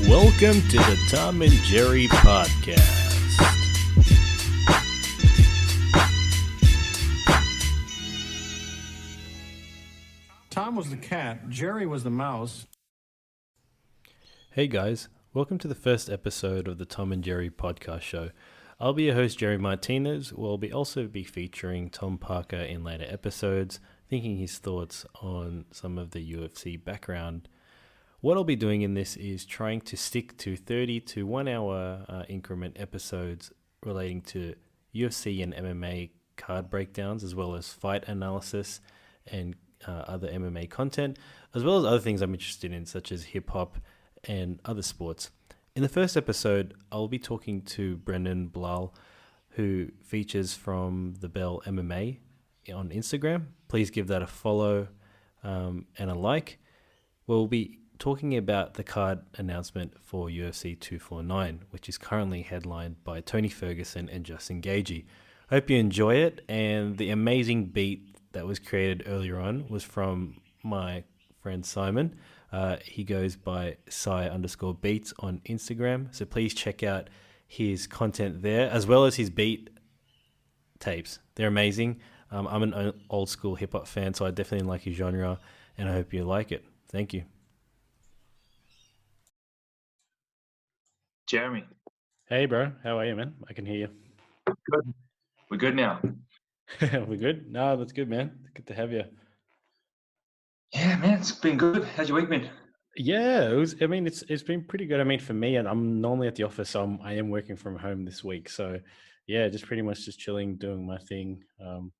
Welcome to the Tom and Jerry podcast. Tom was the cat, Jerry was the mouse. Hey guys, welcome to the first episode of the Tom and Jerry podcast show. I'll be your host, Jerry Martinez. We'll also be featuring Tom Parker in later episodes, thinking his thoughts on some of the UFC background. What I'll be doing in this is trying to stick to 30 to 1 hour increment episodes relating to UFC and MMA card breakdowns, as well as fight analysis and other MMA content, as well as other things I'm interested in, such as hip hop and other sports. In the first episode, I'll be talking to Brendan Blal, who features from the Bell MMA on Instagram. Please give that a follow and a like. We'll be talking about the card announcement for UFC 249, which is currently headlined by Tony Ferguson and Justin Gaethje. I hope you enjoy it, and the amazing beat that was created earlier on was from my friend Simon. He goes by Sai_beats on Instagram, so please check out his content there, as well as his beat tapes. They're amazing. I'm an old school hip hop fan, so I definitely like his genre, and I hope you like it. Thank you. Jeremy. Hey, bro. How are you, man? I can hear you. Good. We're good now. We're good? No, that's good, man. Good to have you. Yeah, man, it's been good. How's your week been? Yeah, it's been pretty good. I mean, for me, and I'm normally at the office, so I am working from home this week. So, yeah, just pretty much just chilling, doing my thing.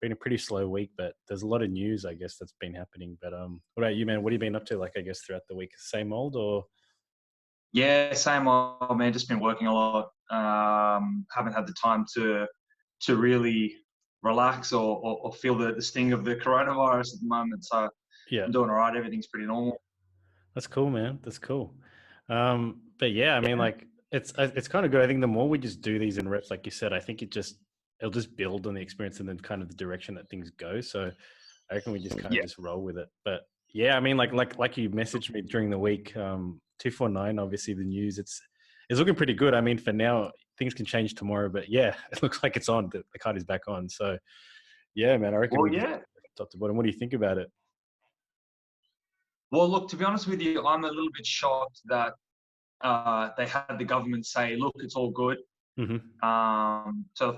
Been a pretty slow week, but there's a lot of news, I guess, that's been happening. But what about you, man? What have you been up to, I guess, throughout the week? Same old, or? Yeah, same old, man. Just been working a lot. Haven't had the time to really relax or feel the sting of the coronavirus at the moment. So Yeah, I'm doing all right. Everything's pretty normal. that's cool, man. That's cool. But yeah, I mean, it's kind of good. I think the more we just do these in reps, like you said, I think it'll just build on the experience and then kind of the direction that things go. So I reckon we just kind of just roll with it. But yeah, I mean, like you messaged me during the week, 249, obviously the news, it's looking pretty good. I mean, for now, things can change tomorrow, but yeah, it looks like it's on. The card is back on. So yeah, man, I reckon top to bottom. What do you think about it? Well, look, to be honest with you, I'm a little bit shocked that they had the government say, look, it's all good. Mm-hmm. So the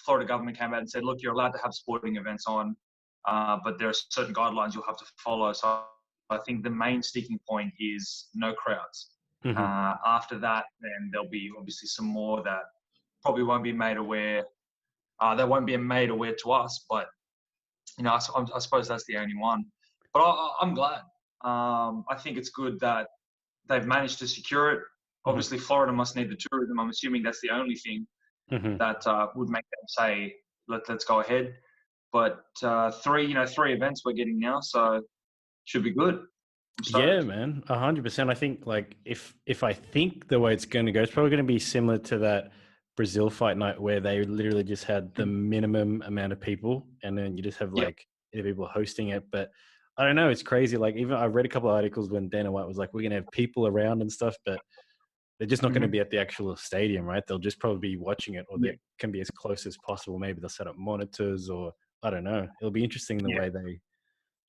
Florida government came out and said, look, you're allowed to have sporting events on, but there are certain guidelines you'll have to follow. So I think the main sticking point is no crowds. Mm-hmm. After that, then there'll be obviously some more that probably won't be made aware. They won't be made aware to us, but I suppose that's the only one. But I'm glad. I think it's good that they've managed to secure it. Obviously, Florida must need the tourism. I'm assuming that's the only thing that would make them say, let's go ahead. But three events we're getting now, so should be good. Yeah, man, 100%. I think if I think the way it's going to go, it's probably going to be similar to that Brazil fight night where they literally just had the minimum amount of people, and then you just have people hosting it. But I don't know, it's crazy. Like, even I read a couple of articles when Dana White was like, we're going to have people around and stuff, but they're just not going to be at the actual stadium, right? They'll just probably be watching it, or they can be as close as possible. Maybe they'll set up monitors, or I don't know. It'll be interesting the way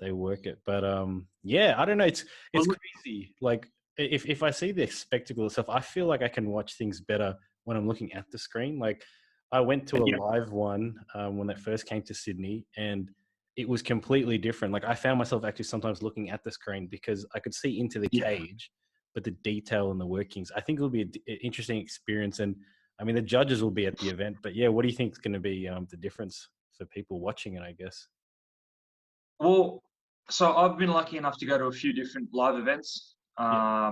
they work it. But I don't know. It's crazy. Like, if I see the spectacle itself, I feel like I can watch things better when I'm looking at the screen. Like, I went to a live one when that first came to Sydney, and it was completely different. Like, I found myself actually sometimes looking at the screen because I could see into the cage, but the detail and the workings, I think it'll be an interesting experience. And I mean, the judges will be at the event, but yeah, what do you think is going to be the difference for people watching it, I guess? Well, so I've been lucky enough to go to a few different live events. I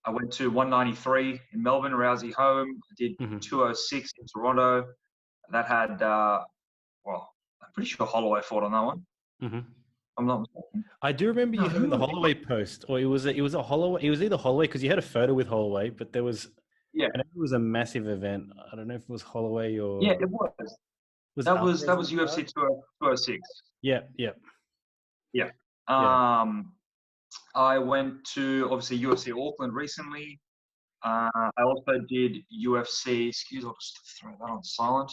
went to 193 in Melbourne, Rousey home. I did 206 in Toronto. That had, I'm pretty sure Holloway fought on that one. I'm not mistaken. I do remember No, you having who the was it? Holloway post, or it was a Holloway. It was either Holloway because you had a photo with Holloway, but there was Yeah, I know it was a massive event. I don't know if it was Holloway yeah, or it was. was That Alvarez on was the UFC card? 206. Yeah, yeah, Yeah. yeah. I went to obviously UFC Auckland recently. I also did UFC. Excuse, I'll just throw that on silent.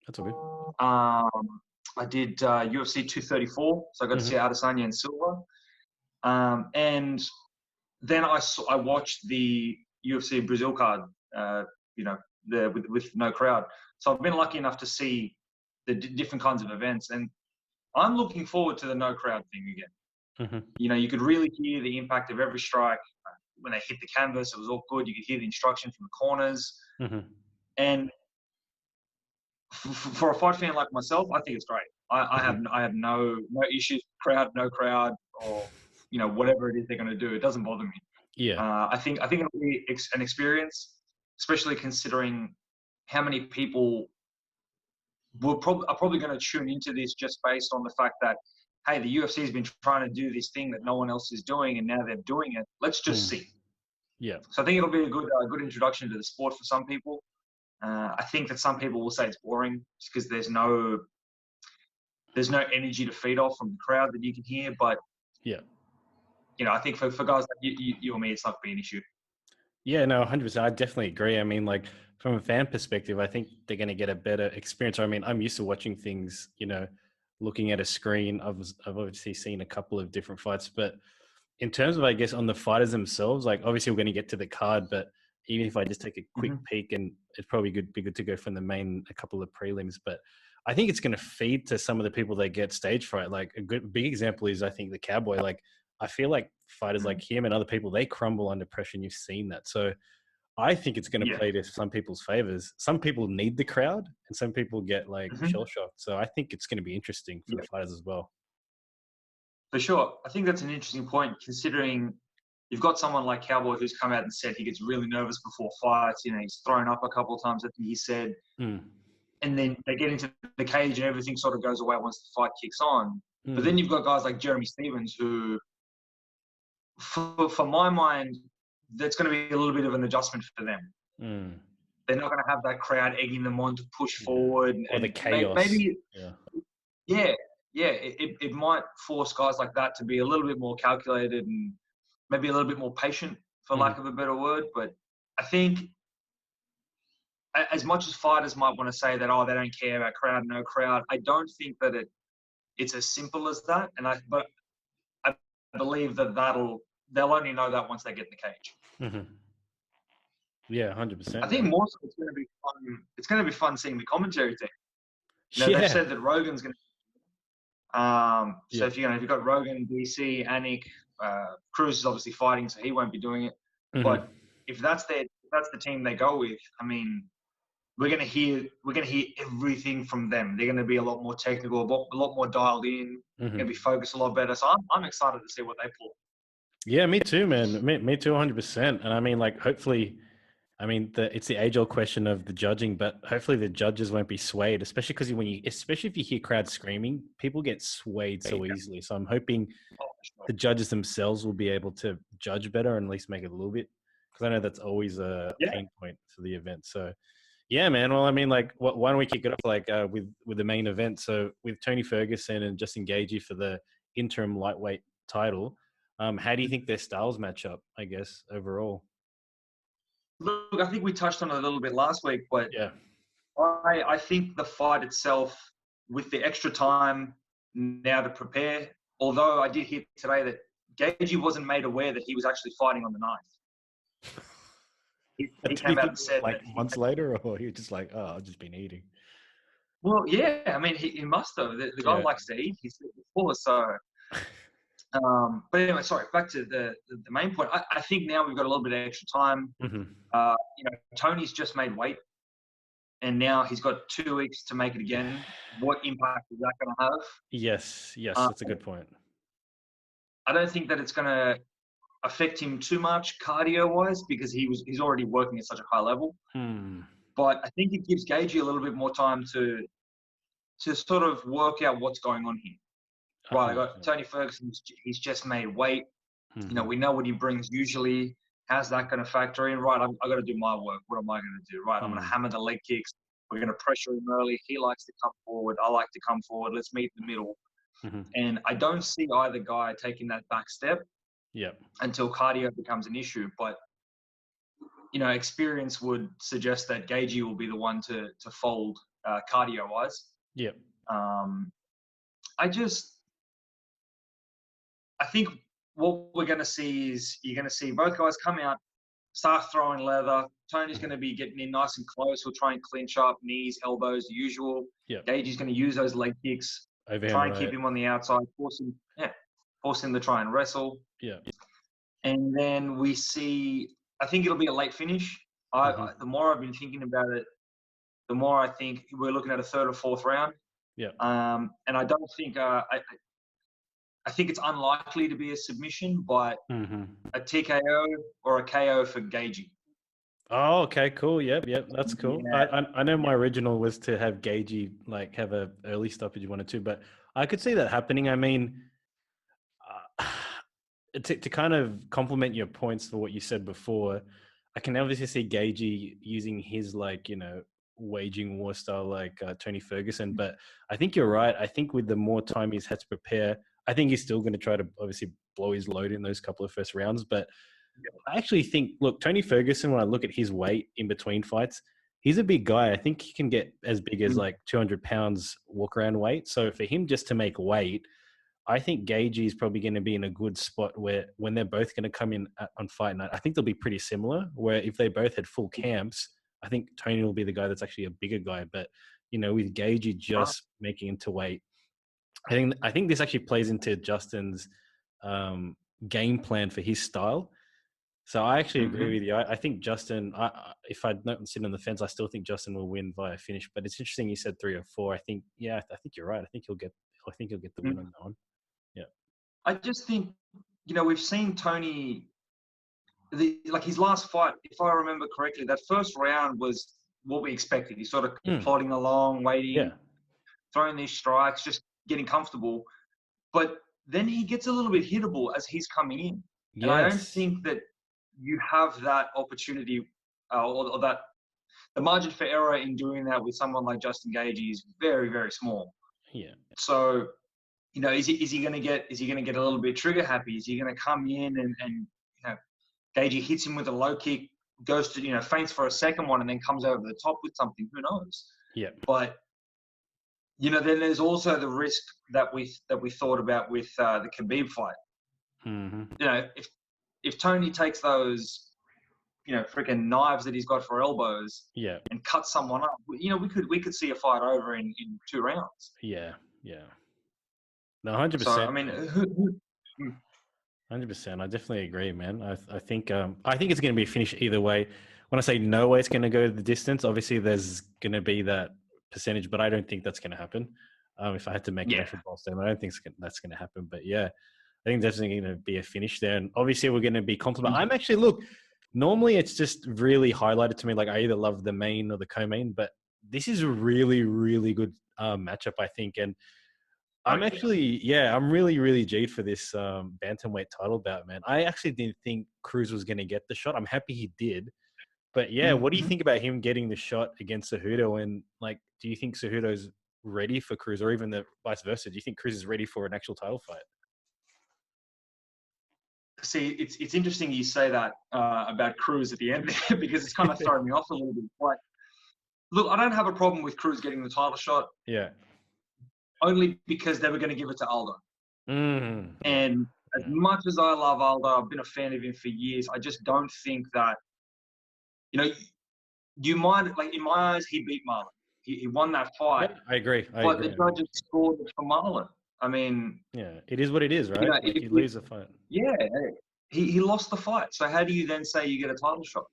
That's all good. I did UFC 234, so I got to see Mm-hmm. Adesanya and Silva. And then I watched the UFC Brazil card, you know, with no crowd. So I've been lucky enough to see the different kinds of events, and I'm looking forward to the no crowd thing again. Mm-hmm. You know, you could really hear the impact of every strike when they hit the canvas. It was all good. You could hear the instruction from the corners, Mm-hmm. and for a fight fan like myself, I think it's great. Mm-hmm. I have no issues, crowd, no crowd, or you know whatever it is they're going to do. It doesn't bother me. Yeah. I think it'll be an experience, especially considering how many people are probably going to tune into this just based on the fact that hey, the UFC has been trying to do this thing that no one else is doing, and now they're doing it. Let's just Mm. see. Yeah. So I think it'll be a good introduction to the sport for some people. I think that some people will say it's boring just because there's no energy to feed off from the crowd that you can hear. But Yeah. you know, I think for guys like you or me, it's not going to be an issue. Yeah, no, 100%. I definitely agree. I mean, like from a fan perspective, I think they're going to get a better experience. I mean, I'm used to watching things, looking at a screen. I've obviously seen a couple of different fights, but in terms of, I guess, on the fighters themselves, like obviously we're going to get to the card, but even if I just take a quick Mm-hmm. peek, and it's probably be good to go from the main, a couple of prelims, but I think it's going to feed to some of the people that get stage fright. Like big example is I think the Cowboy. Like I feel like fighters like him and other people, they crumble under pressure, and you've seen that. So I think it's going to Yeah. play to some people's favors. Some people need the crowd, and some people get like Mm-hmm. shell shocked. So I think it's going to be interesting for the Yeah. fighters as well. For sure. I think that's an interesting point considering you've got someone like Cowboy who's come out and said he gets really nervous before fights. You know, he's thrown up a couple of times, I think he said. Mm. And then they get into the cage and everything sort of goes away once the fight kicks on. But then Mm. you've got guys like Jeremy Stevens who, for my mind, that's going to be a little bit of an adjustment for them. Mm. They're not going to have that crowd egging them on to push forward. Or the And chaos. maybe, Yeah. it might force guys like that to be a little bit more calculated and maybe a little bit more patient, for Mm. lack of a better word. But I think as much as fighters might want to say that, oh, they don't care about crowd, no crowd, I don't think that it's as simple as that. But I believe that they'll only know that once they get in the cage. Mm-hmm. Yeah, 100%. I think Man. more so it's going to be fun. It's going to be fun seeing the commentary team. You know, Yeah. they've said that Rogan's going to. So if you've got Rogan, DC, Anik, Cruz is obviously fighting, so he won't be doing it. Mm-hmm. But if that's the team they go with, I mean, we're gonna hear everything from them. They're gonna be a lot more technical, a lot more dialed in. Mm-hmm. Gonna be focused a lot better. So I'm excited to see what they pull. Yeah, me too, man. Me too, 100%. And I mean, like, hopefully, I mean, it's the age-old question of the judging, but hopefully the judges won't be swayed, especially because especially if you hear crowds screaming, people get swayed so easily. So I'm hoping the judges themselves will be able to judge better and at least make it a little bit, because I know that's always a pain point for the event. So yeah, man. Well, I mean, like, why don't we kick it off with the main event? So with Tony Ferguson and Justin Gaethje for the interim lightweight title, how do you think their styles match up, I guess, overall? Look, I think we touched on it a little bit last week, but Yeah. I think the fight itself, with the extra time now to prepare, although I did hear today that Gaethje wasn't made aware that he was actually fighting on the 9th. He came out and said like that months later, or he was just like, "Oh, I've just been eating." Well, yeah, I mean, he must have. The guy likes to eat. He's before, so. But anyway, sorry. Back to the main point. I think now we've got a little bit of extra time. Mm-hmm. You know, Tony's just made weight, and now he's got 2 weeks to make it again. What impact is that going to have? Yes, that's a good point. I don't think that it's going to affect him too much cardio-wise because he's already working at such a high level. But I think it gives Gaethje a little bit more time to sort of work out what's going on here. Right, I got 100%. Tony Ferguson. He's just made weight. Mhm. We know what he brings usually. How's that going to factor in? Right, I got to do my work. What am I going to do? Right, I'm going to Mm. hammer the leg kicks. We're going to pressure him early. He likes to come forward. I like to come forward. Let's meet in the middle. Mhm. And I don't see either guy taking that back step Yep. until cardio becomes an issue. But experience would suggest that Gagey will be the one to fold cardio wise. Yep. Um, I think what we're going to see is you're going to see both guys come out, start throwing leather. Tony's going to be getting in nice and close. He'll try and clinch up, knees, elbows, the usual. Yep. Gagey's going to use those leg kicks, Overhand try and keep right. him on the outside, force him to try and wrestle. Yeah. And then we see, I think it'll be a late finish. The more I've been thinking about it, the more I think we're looking at a third or fourth round. Yeah. And I don't think I think it's unlikely to be a submission, but a TKO or a KO for Gagey. Oh, okay, cool. Yep, that's cool. Yeah. I know my original was to have Gagey like have a early stoppage 1 or 2, but I could see that happening. I mean, to kind of complement your points for what you said before, I can obviously see Gagey using his waging war style like Tony Ferguson, but I think you're right. I think with the more time he's had to prepare, I think he's still going to try to obviously blow his load in those couple of first rounds. But I actually think, look, Tony Ferguson, when I look at his weight in between fights, he's a big guy. I think he can get as big as like 200 pounds walk around weight. So for him just to make weight, I think Gagey is probably going to be in a good spot where when they're both going to come in on fight night, I think they'll be pretty similar. Where if they both had full camps, I think Tony will be the guy that's actually a bigger guy. But with Gagey just making into weight, I think this actually plays into Justin's game plan for his style. So I actually agree with you. I think Justin. If I'd not sit on the fence, I still think Justin will win via finish. But it's interesting you said 3 or 4. I think you're right. I think he'll get the win on that one. Yeah. I just think, we've seen Tony, his last fight, if I remember correctly, that first round was what we expected. He's sort of plodding along, waiting, throwing these strikes, just getting comfortable. But then he gets a little bit hittable as he's coming in. And I don't Yes. think that you have that opportunity or that the margin for error in doing that with someone like Justin Gagey is very, very small. Yeah. So, is he going to get a little bit trigger happy? Is he going to come in and Gagey hits him with a low kick, goes to feints for a second one, and then comes over the top with something? Who knows? Yeah. But then there's also the risk that we thought about with the Khabib fight. If Tony takes those freaking knives that he's got for elbows and cuts someone up, we could see a fight over in 2 rounds. Yeah. No, 100%. So I mean, 100%. I definitely agree, man. I think it's going to be a finish either way. When I say no way it's going to go the distance, obviously there's going to be that percentage, but I don't think that's going to happen. If I had to make an actual bold statement, I don't think that's going to happen. But yeah, I think there's going to be a finish there. And obviously we're going to be complimented. I'm actually, look, normally it's just really highlighted to me. Like I either love the main or the co-main, but this is a really, really good matchup, I think. And I'm actually, I'm really, really G'd for this bantamweight title bout, man. I actually didn't think Cruz was going to get the shot. I'm happy he did. But yeah, what do you think about him getting the shot against Cejudo? And do you think Cejudo's ready for Cruz, or even the vice versa? Do you think Cruz is ready for an actual title fight? See, it's interesting you say that about Cruz at the end because it's kind of throwing me off a little bit. Like, look, I don't have a problem with Cruz getting the title shot. Yeah. Only because they were going to give it to Aldo. Mm-hmm. And as much as I love Aldo, I've been a fan of him for years. I just don't think that, you might, in my eyes, he beat Marlon. He won that fight. Yeah, I agree. But the judges scored for Marlon. I mean, it is what it is, right? If you lose a fight. Yeah, he lost the fight. So how do you then say you get a title shot?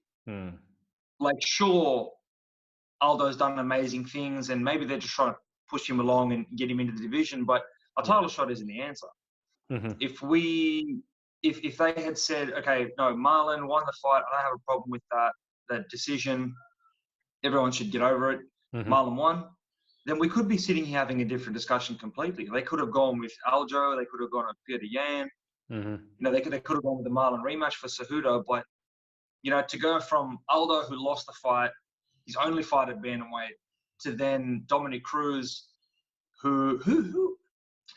Sure, Aldo's done amazing things, and maybe they're just trying to push him along and get him into the division, but a title shot isn't the answer. If they had said, okay, no, Marlon won the fight, I don't have a problem with that decision, everyone should get over it. Marlon won. then we could be sitting here having a different discussion completely. They could have gone with Aljo. They could have gone with Peter Yan. Mm-hmm. They could have gone with the Marlon rematch for Cejudo. But, to go from Aldo, who lost the fight, his only fight at bantamweight, to then Dominic Cruz, who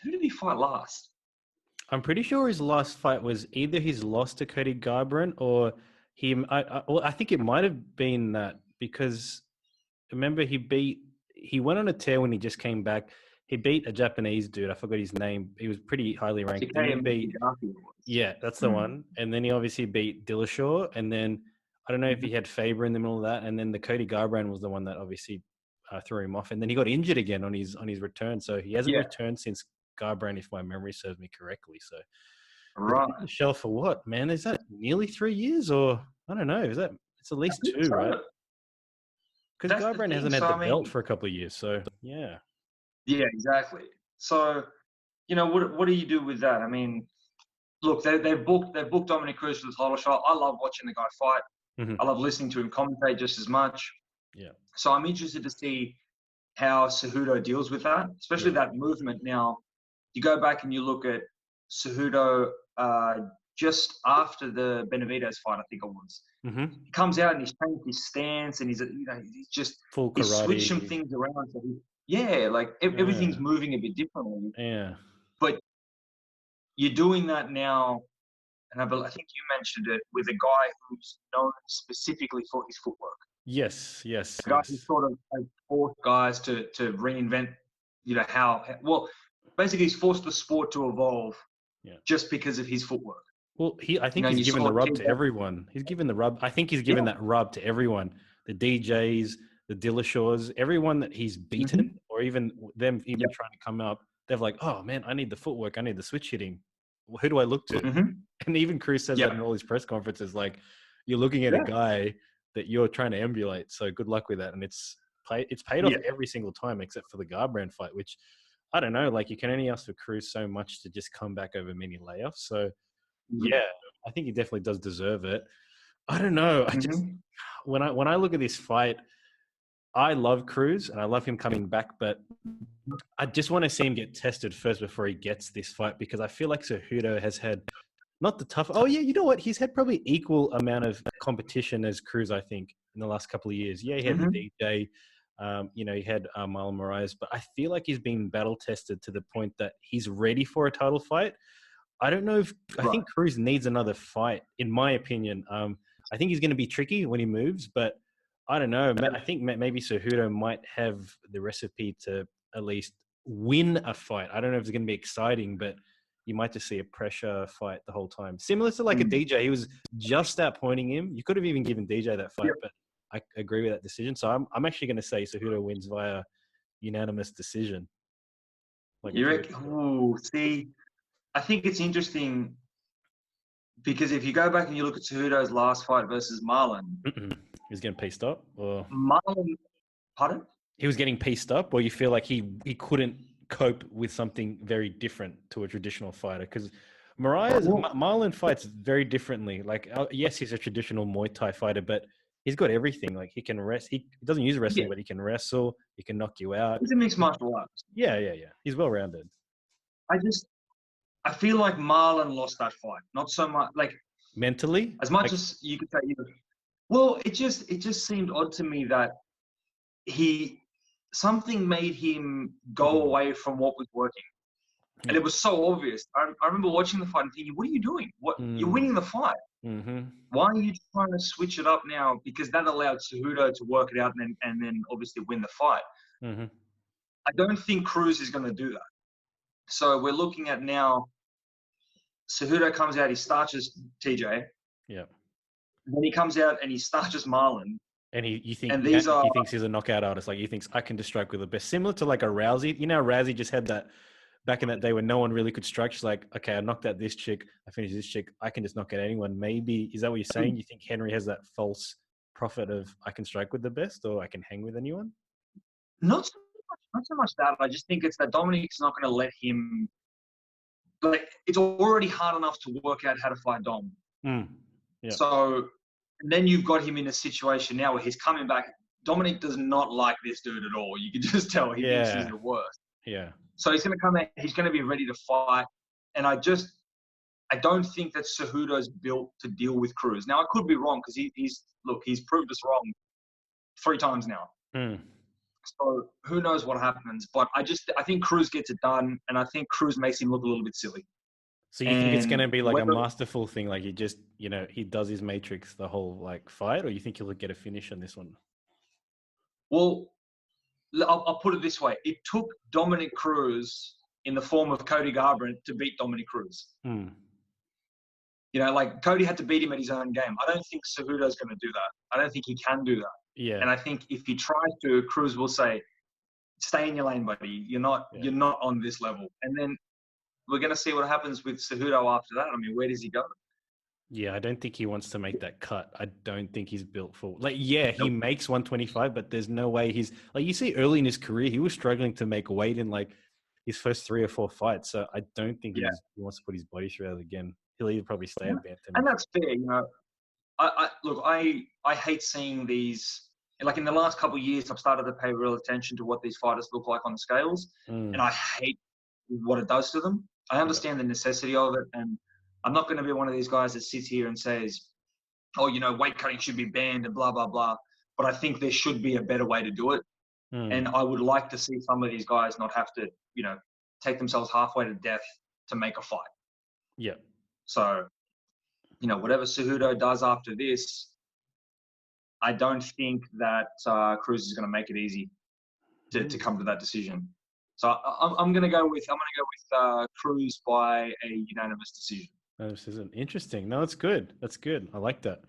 did he fight last? I'm pretty sure his last fight was either his loss to Cody Garbrandt or him. I think it might have been that, because remember he went on a tear when he just came back. He beat a Japanese dude. I forgot his name. He was pretty highly ranked. Then he beat, yeah, that's the one. And then he obviously beat Dillashaw. And then I don't know if he had Faber in the middle of that. And then the Cody Garbrandt was the one that obviously threw him off. And then he got injured again on his return. So he hasn't returned since Garbrandt, if my memory serves me correctly. So Right. the shelf for what, man? Is that nearly 3 years, or I don't know? It's at least 2, so. right? Because Garbrandt hasn't had the belt for a couple of years. So yeah. Yeah, exactly. So, what do you do with that? I mean, look, they've booked Dominic Cruz for the title shot. I love watching the guy fight. Mm-hmm. I love listening to him commentate just as much. Yeah. So I'm interested to see how Cejudo deals with that, especially that movement. Now, you go back and you look at Cejudo just after the Benavidez fight, I think it was. Mm-hmm. He comes out and he's changed his stance and he's just full he's karate. switched some things around. So everything's moving a bit differently. Yeah. But you're doing that now, and I think you mentioned it, with a guy who's known specifically for his footwork. Yes. A guy who sort of has forced guys to reinvent, basically he's forced the sport to evolve just because of his footwork. Well, I think he's given the rub to everyone. He's given the rub. I think he's given that rub to everyone. The DJs, the Dillashaws, everyone that he's beaten, or even them trying to come up, they're like, oh man, I need the footwork. I need the switch hitting. Who do I look to? And even Cruz says that in all his press conferences, like, you're looking at a guy that you're trying to emulate. So good luck with that. And it's paid off every single time, except for the Garbrandt fight, which I don't know. Like, you can only ask for Cruz so much to just come back over many layoffs. So yeah, I think he definitely does deserve it. I don't know. I just when I look at this fight, I love Cruz and I love him coming back, but I just want to see him get tested first before he gets this fight, because I feel like Cejudo has had not the tough. Oh yeah, you know what? He's had probably equal amount of competition as Cruz, I think, in the last couple of years. Yeah, he had the DJ. He had Marlon Moraes, but I feel like he's been battle tested to the point that he's ready for a title fight. I don't know if I think Cruz needs another fight, in my opinion. I think he's going to be tricky when he moves, but I don't know. I think maybe Cejudo might have the recipe to at least win a fight. I don't know if it's going to be exciting, but you might just see a pressure fight the whole time. Similar to like a DJ. He was just outpointing him. You could have even given DJ that fight, but I agree with that decision. So I'm actually going to say Cejudo wins via unanimous decision. Like, you reckon? Oh, see, I think it's interesting because if you go back and you look at Cejudo's last fight versus Marlon, he was getting pieced up, or Marlon, pardon? He was getting pieced up, or you feel like he couldn't cope with something very different to a traditional fighter? Because Marlon fights very differently. Like, yes, he's a traditional Muay Thai fighter, but he's got everything. Like, he can rest. He doesn't use wrestling, but he can wrestle. He can knock you out. He's a mixed martial arts. Yeah. He's well-rounded. I feel like Marlon lost that fight. Not so much like mentally, as much as you could say. Well, it just seemed odd to me that something made him go away from what was working, and it was so obvious. I remember watching the fight and thinking, "What are you doing? You're winning the fight. Why are you trying to switch it up now?" Because that allowed Cejudo to work it out and then obviously win the fight. I don't think Cruz is going to do that. So we're looking at now, Cejudo comes out, he starches TJ. Yeah. Then he comes out and he starches Marlon. And he thinks he's a knockout artist. Like, he thinks, I can just strike with the best. Similar to like a Rousey. You know, Rousey just had that back in that day when no one really could strike. She's like, okay, I knocked out this chick. I finished this chick. I can just knock out anyone. Maybe, is that what you're saying? You think Henry has that false prophet of I can strike with the best, or I can hang with anyone? Not so much that. I just think it's that Dominic's not going to let him. Like, it's already hard enough to work out how to fight Dom. Yeah. So then you've got him in a situation now where he's coming back Dominic does not like this dude at all. You can just tell he thinks he's Yeah. the worst. Yeah. So he's going to come out. He's going to be ready to fight. And I don't think that Cejudo's built to deal with Cruz. Now I could be wrong because he's proved us wrong 3 times now. So who knows what happens? But I think Cruz gets it done, and I think Cruz makes him look a little bit silly. So you think it's going to And be like a masterful thing, like he just, he does his matrix the whole like fight, or you think he'll get a finish on this one? Well, I'll put it this way: it took Dominic Cruz in the form of Cody Garbrandt to beat Dominic Cruz. Like Cody had to beat him at his own game. I don't think Cejudo's going to do that. I don't think he can do that. Yeah. And I think if he tries to, Cruz will say, "Stay in your lane, buddy. You're not on this level." And then we're going to see what happens with Cejudo after that. I mean, where does he go? Yeah, I don't think he wants to make that cut. I don't think he's built for he makes 125, but there's no way he's like, you see early in his career, he was struggling to make weight in like his first 3 or 4 fights. So I don't think he wants to put his body through that again. He'll either probably stay at bantamweight. And that's fair, I hate seeing these. Like in the last couple of years, I've started to pay real attention to what these fighters look like on the scales, and I hate what it does to them. I understand the necessity of it, and I'm not going to be one of these guys that sits here and says, "Oh, weight cutting should be banned and blah blah blah." But I think there should be a better way to do it, and I would like to see some of these guys not have to, take themselves halfway to death to make a fight. Yeah. So, whatever Cejudo does after this, I don't think that Cruz is going to make it easy to come to that decision. So I'm going to go with Cruz by a unanimous decision. This isn't interesting. No, it's good. That's good. I like that.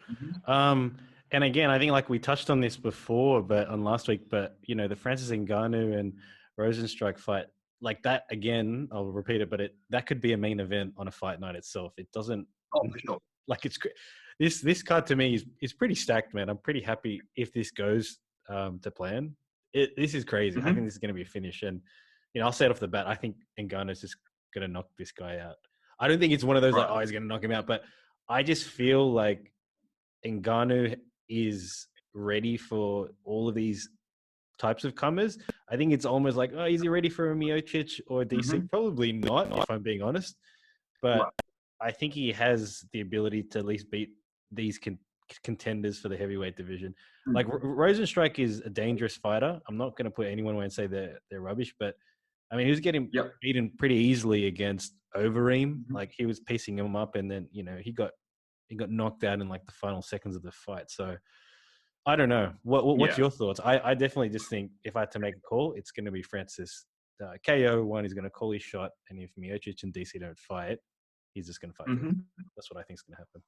And again, I think like we touched on this before, but on last week, but the Francis Ngannou and Rosenstruck fight, like that again, I'll repeat it, but that could be a main event on a fight night itself. It doesn't. Oh, for sure. Like this card to me is pretty stacked, man. I'm pretty happy if this goes to plan. This is crazy. I think this is going to be a finish, and I'll say it off the bat. I think Ngannou's just going to knock this guy out. I don't think it's one of those like, oh, he's going to knock him out, but I just feel like Ngannou is ready for all of these types of comers. I think it's almost like, oh, is he ready for a Miocic or a DC? Probably not, if I'm being honest. But I think he has the ability to at least beat these contenders for the heavyweight division. Like Rosenstruck is a dangerous fighter. I'm not going to put anyone away and say they're rubbish, but I mean, he was getting beaten pretty easily against Overeem. Like he was piecing him up, and then he got knocked out in like the final seconds of the fight. So I don't know. What's your thoughts? I definitely just think if I had to make a call, it's going to be Francis KO. One, he's going to call his shot, and if Miocic and DC don't fight, he's just going to fight. That's what I think is going to happen.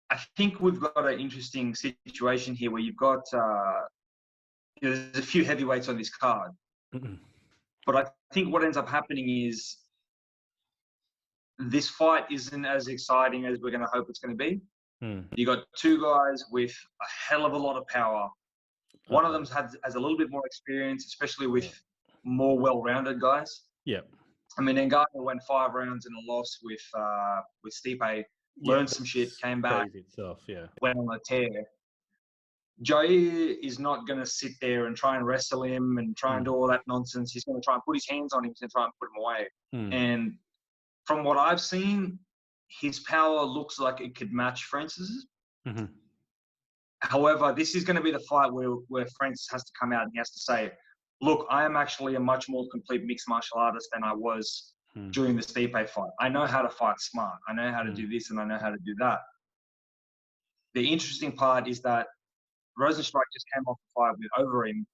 I think we've got an interesting situation here where you've got there's a few heavyweights on this card. But I think what ends up happening is this fight isn't as exciting as we're going to hope it's going to be. You got 2 guys with a hell of a lot of power. One of them has a little bit more experience, especially with more well-rounded guys. Yeah. I mean, Ngannou went 5 rounds in a loss with Stipe, learned some shit, came back, went on a tear. Jair is not going to sit there and try and wrestle him and try and do all that nonsense. He's going to try and put his hands on him and try and put him away. And from what I've seen, his power looks like it could match Francis's. However, this is going to be the fight where Francis has to come out and he has to say, look, I am actually a much more complete mixed martial artist than I was during the Stipe fight. I know how to fight smart. I know how to do this and I know how to do that. The interesting part is that Rosenstruck just came off the fight with Overeem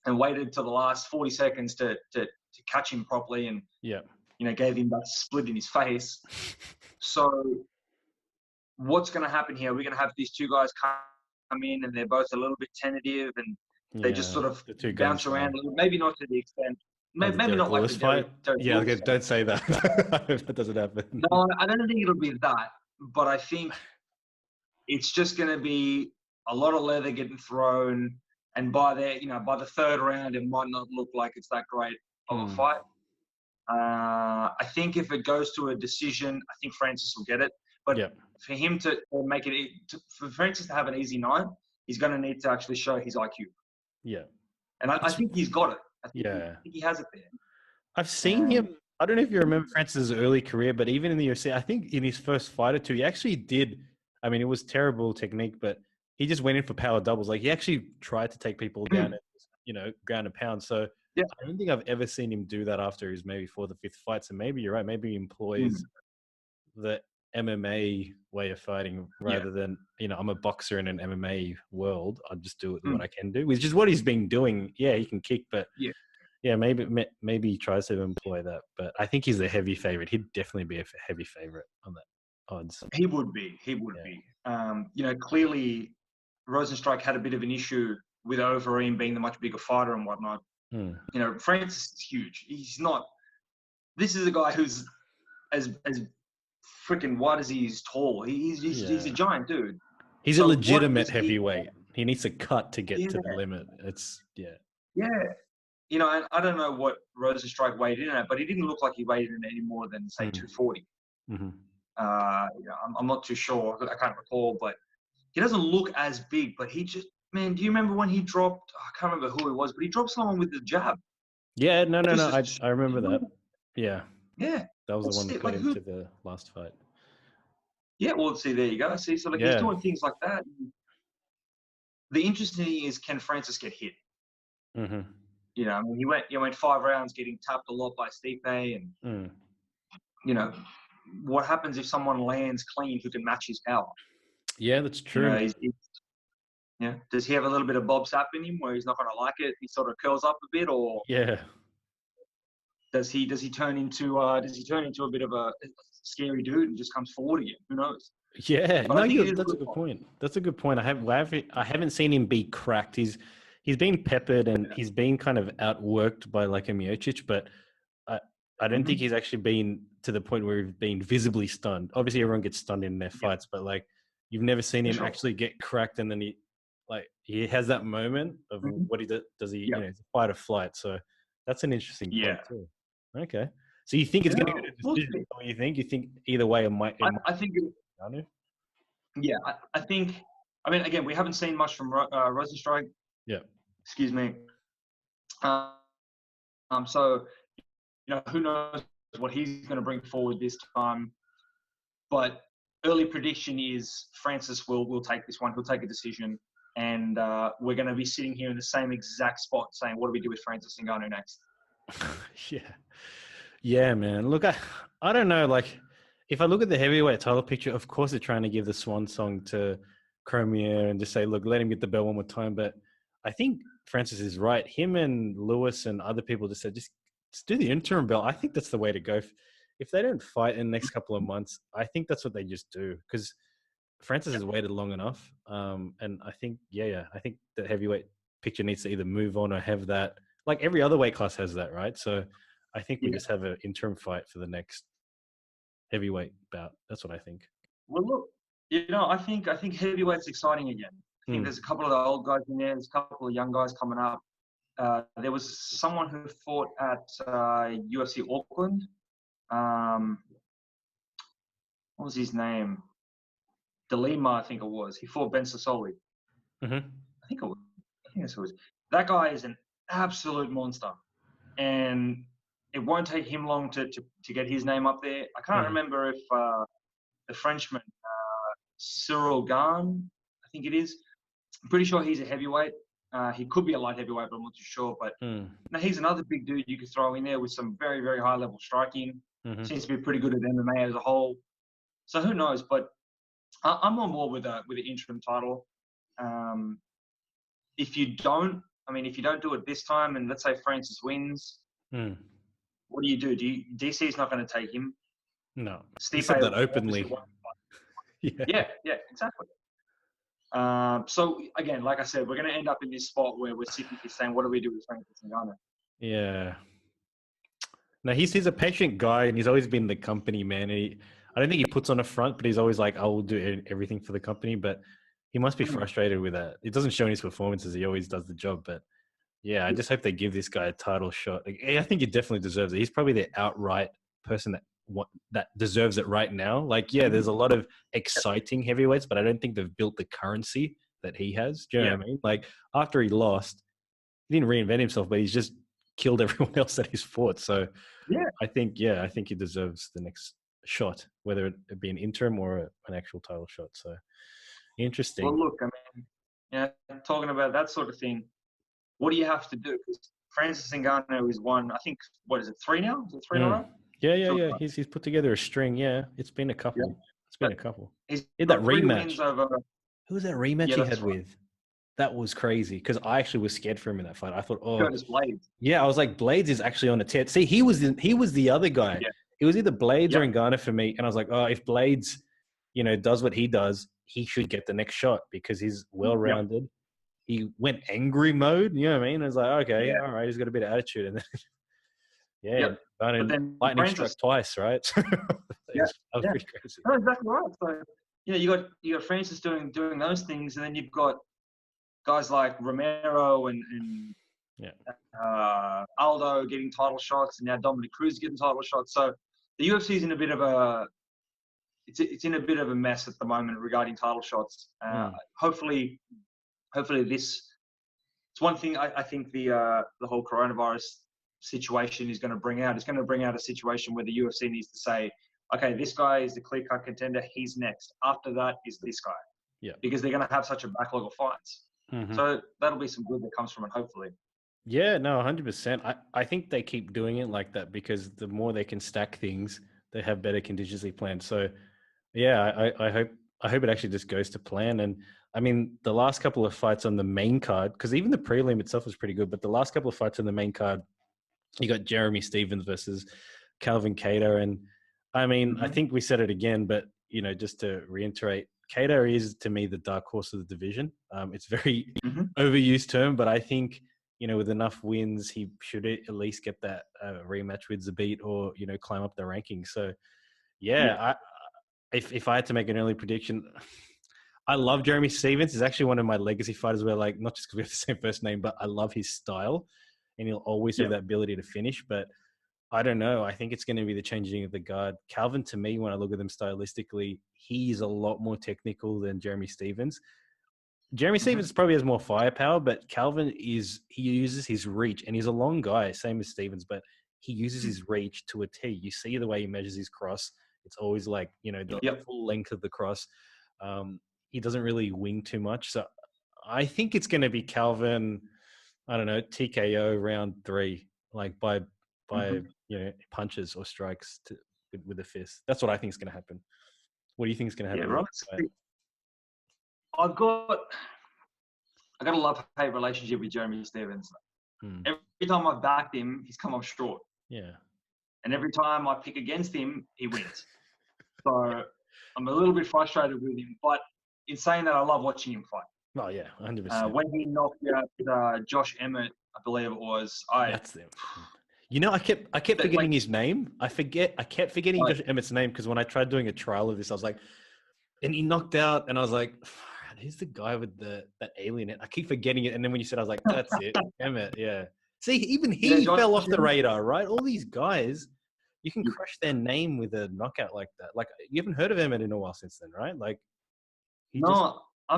and waited till the last 40 seconds to catch him properly and gave him that split in his face. So what's going to happen here? We're going to have these 2 guys come in and they're both a little bit tentative and they just sort of bounce around. Maybe not to the extent. Maybe not like the fight. Don't say that. That doesn't happen. No, I don't think it'll be that. But I think it's just going to be a lot of leather getting thrown, and by the 3rd round, it might not look like it's that great of a fight. I think if it goes to a decision, I think Francis will get it. But for him to make it, for Francis to have an easy night, he's going to need to actually show his IQ. Yeah. And I think he's got it. I think he has it there. I've seen him. I don't know if you remember Francis' early career, but even in the UFC, I think in his first fight or two, he actually did. I mean, it was terrible technique, but he just went in for power doubles. Like he actually tried to take people down at, ground and pound. So Yeah. I don't think I've ever seen him do that after his maybe fourth or fifth fight. So maybe you're right. Maybe he employs the MMA way of fighting rather than, I'm a boxer in an MMA world. I'll just do what I can do, which is what he's been doing. Yeah, he can kick, but maybe he tries to employ that. But I think he's the heavy favorite. He'd definitely be a heavy favorite on that odds. He would be. Clearly Rosenstrike had a bit of an issue with Overeem being the much bigger fighter and whatnot. Francis is huge. He's not. This is a guy who's as freaking wide as he is tall. He's a giant dude. He's a legitimate heavyweight. He needs to cut to get to the limit. It's Yeah. And I don't know what Rosenstrike weighed in at, but he didn't look like he weighed in any more than say 240. I'm not too sure. I can't recall, but he doesn't look as big. But he just, man, do you remember when he dropped? I can't remember who it was, but he dropped someone with the jab. Yeah, no. I remember that. Yeah. Yeah. That was the one that got him to the last fight. Yeah, well, see, there you go. See, so he's doing things like that. The interesting thing is, can Francis get hit? He went 5 rounds getting tapped a lot by Stipe, and what happens if someone lands clean who can match his power? Yeah, that's true. Does he have a little bit of Bob Sapp in him where he's not going to like it? He sort of curls up a bit, or does he turn into a bit of a scary dude and just comes forward again? Who knows? Yeah, that's a good point. That's a good point. I haven't seen him be cracked. He's been peppered and he's been kind of outworked by like a Miocic, but I don't think he's actually been to the point where he's been visibly stunned. Obviously, everyone gets stunned in their fights, but like you've never seen him actually get cracked, and then he has that moment of what he does. He it's fight or flight. So that's an interesting point too. Okay, so you think it's going to get a decision? What do you think? You think either way it might? I think. I think. I mean, again, we haven't seen much from Rosenstrike. Yeah. Excuse me. So, who knows what he's going to bring forward this time. But early prediction is Francis will take this one. He'll take a decision. And we're going to be sitting here in the same exact spot saying, what do we do with Francis Ngannou next? Yeah, man. Look, I don't know. Like, if I look at the heavyweight title picture, of course they're trying to give the swan song to Cormier and just say, look, let him get the belt one more time. But I think Francis is right. Him and Lewis and other people just said, just do the interim belt. I think that's the way to go. If they don't fight in the next couple of months, I think that's what they just do, because Francis has waited long enough. And I think, I think the heavyweight picture needs to either move on or have that. Like every other weight class has that, right? So I think we just have an interim fight for the next heavyweight bout. That's what I think. Well, look, I think heavyweight's exciting again. I think there's a couple of the old guys in there. There's a couple of young guys coming up. There was someone who fought at UFC Auckland. What was his name? DeLima, I think it was. He fought Ben Sassoli. I think that's who it was. That guy is an absolute monster, and it won't take him long to get his name up there. I can't remember if the Frenchman Cyril Gane, I think it is. I'm pretty sure he's a heavyweight. He could be a light heavyweight, but I'm not too sure. But now he's another big dude you could throw in there with some very, very high level striking. Seems to be pretty good at MMA as a whole. So who knows? But I'm on board with the interim title. If you don't do it this time, and let's say Francis wins, what do you do? DC is not going to take him. No, he said that openly. Yeah, exactly. So again, like I said, we're going to end up in this spot where we're sitting here saying, "What do we do with Francis Ngannou?" Yeah. No, he's a patient guy, and he's always been the company man. I don't think he puts on a front, but he's always like, "I will do everything for the company." But he must be frustrated with that. It doesn't show in his performances. He always does the job, but yeah, I just hope they give this guy a title shot. Like, I think he definitely deserves it. He's probably the outright person that deserves it right now. Like, yeah, there's a lot of exciting heavyweights, but I don't think they've built the currency that he has. Do you know Yeah. what I mean? Like after he lost, he didn't reinvent himself, but he's just killed everyone else that he's fought. So Yeah. I think he deserves the next shot, whether it be an interim or an actual title shot. So interesting. Well, look, I mean, talking about that sort of thing, what do you have to do? Because Francis Ngannou is one. I think what is it? 3 now? Is it 3 in a row? Yeah. He's put together a string. Yeah, it's been a couple. Yeah. It's been But a couple. he's He had that got 3 rematch. wins over. Who was that rematch Yeah, he that's had right. with? That was crazy because I actually was scared for him in that fight. I thought, Curtis Blades. yeah, I was like, Blades is actually on a tear. See, he was the other guy. Yeah. It was either Blades or Yep. Ngannou for me, and I was like, if Blades, does what he does, he should get the next shot because he's well-rounded. Yep. He went angry mode. You know what I mean? I was like, okay, all right, he's got a bit of attitude, and then Yep. But then lightning Francis, struck twice, right? That was pretty crazy. No, exactly right. So you got Francis doing those things, and then you've got guys like Romero and Aldo getting title shots, and now Dominic Cruz getting title shots. So the UFC is in a bit of a it's in a bit of a mess at the moment regarding title shots. Hopefully this. It's one thing I think the whole coronavirus situation is going to bring out. It's going to bring out a situation where the UFC needs to say, okay, this guy is the clear-cut contender. He's next. After that is this guy. Yeah. Because they're going to have such a backlog of fights. Mm-hmm. So that'll be some good that comes from it, hopefully. Yeah, no, 100%. I think they keep doing it like that because the more they can stack things, they have better contingency plans. So, yeah, I hope it actually just goes to plan. And I mean, the last couple of fights on the main card, because even the prelim itself was pretty good, but the last couple of fights on the main card, you got Jeremy Stephens versus Calvin Kattar. And I mean, I think we said it again, but, just to reiterate, Kattar is, to me, the dark horse of the division. It's very overused term, but I think, with enough wins, he should at least get that rematch with Zabit or, climb up the rankings. So, if I had to make an early prediction, I love Jeremy Stephens. He's actually one of my legacy fighters where, like, not just because we have the same first name, but I love his style and he'll always have that ability to finish. But I don't know. I think it's going to be the changing of the guard. Calvin, to me, when I look at them stylistically, he's a lot more technical than Jeremy Stephens. Jeremy Stephens probably has more firepower, but Calvin he uses his reach, and he's a long guy, same as Stephens, but he uses his reach to a T. You see the way he measures his cross. It's always like, the full length of the cross. He doesn't really wing too much. So I think it's going to be Calvin, I don't know, TKO round 3, like by punches or strikes with a fist. That's what I think is going to happen. What do you think is going to happen? Yeah, right. I got a love-hate relationship with Jeremy Stephens. Every time I've backed him, he's come up short. Yeah. And every time I pick against him, he wins. So I'm a little bit frustrated with him. But in saying that, I love watching him fight. Oh, yeah, 100%. When he knocked out Josh Emmett, I believe it was. That's them. I kept forgetting his name. I kept forgetting Josh Emmett's name because when I tried doing a trial of this, I was like, and he knocked out, and I was like, who's the guy with that alien? I keep forgetting it, and then when you said, I was like, that's it, Emmett. Yeah. See, even he fell off the radar, right? All these guys, you can crush their name with a knockout like that. Like, you haven't heard of Emmett in a while since then, right? Like, I'm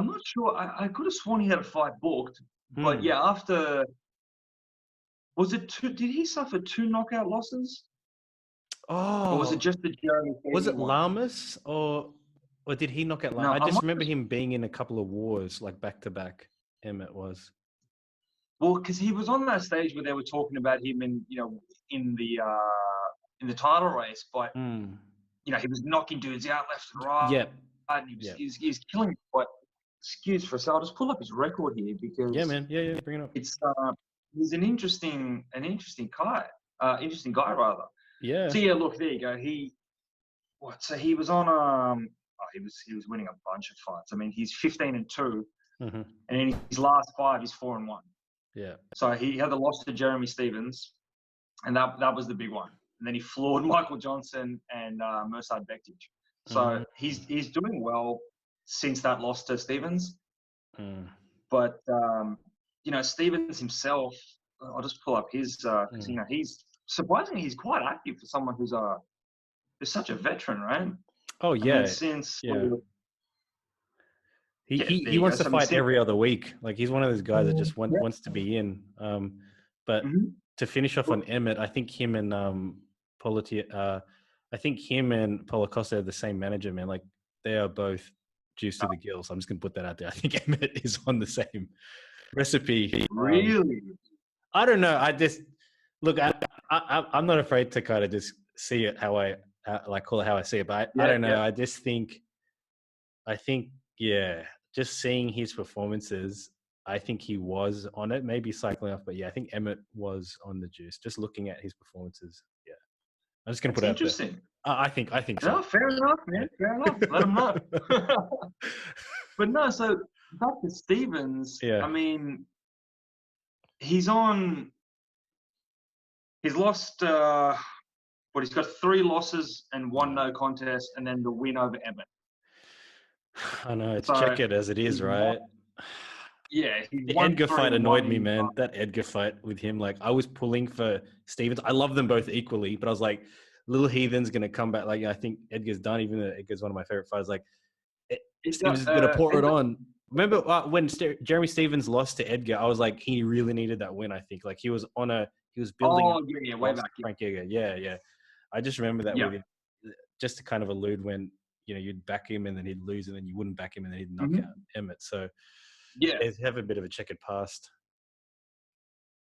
not sure. I could have sworn he had a fight booked, but yeah, after. Was it 2? Did he suffer 2 knockout losses? Oh. Or was it just the Jeremy? Was it Lamas or did he knock out Lamas? I just remember him being in a couple of wars, like back to back. Emmett was. Well, because he was on that stage where they were talking about him in the title race, but he was knocking dudes out left and right. Yeah. And he was killing. But excuse for a second, I'll just pull up his record here because man, bring it up. It's he's an interesting guy. Interesting guy rather. Yeah. So yeah, look, there you go. So he was on he was winning a bunch of fights. I mean, he's 15-2, and in his last 5, he's 4-1. Yeah. So he had the loss to Jeremy Stephens, and that was the big one. And then he floored Michael Johnson and Mirsad Bektic. So he's doing well since that loss to Stephens. But Stephens himself, I'll just pull up his because he's surprisingly he's quite active for someone who's such a veteran, right? Oh yeah, I mean, He wants to fight every other week. Like he's one of those guys that just wants to be in. But to finish off on Emmett, I think him and Paulo Costa are the same manager, man. Like they are both juiced to the gills. I'm just gonna put that out there. I think Emmett is on the same recipe. Really? I don't know. I just look. I'm not afraid to kind of just see it how I like call it how I see it. But I don't know. Yeah. I just think. I think yeah. Just seeing his performances, I think he was on it. Maybe cycling off, but yeah, I think Emmett was on the juice. Just looking at his performances, yeah. I'm just gonna put it out there. Interesting. I think so. No, fair enough, man. Fair enough. Let him know. But no, so back to Stevens. Yeah. I mean, he's lost. He's got 3 losses and 1 no contest, and then the win over Emmett. I know it's checkered as it is, right? Yeah, the Edgar fight annoyed me, man. That Edgar fight with him, like I was pulling for Stevens. I love them both equally, but I was like, Little Heathen's gonna come back. Like I think Edgar's done, even though Edgar's one of my favorite fighters. Like Stevens is gonna pour it on. Remember when Jeremy Stevens lost to Edgar? I was like, he really needed that win. I think like he was building. Oh yeah, way back. Frank Edgar, yeah. I just remember that with him, just to kind of allude when you'd back him and then he'd lose, and then you wouldn't back him and then he'd knock out Emmett. So they have a bit of a checkered past.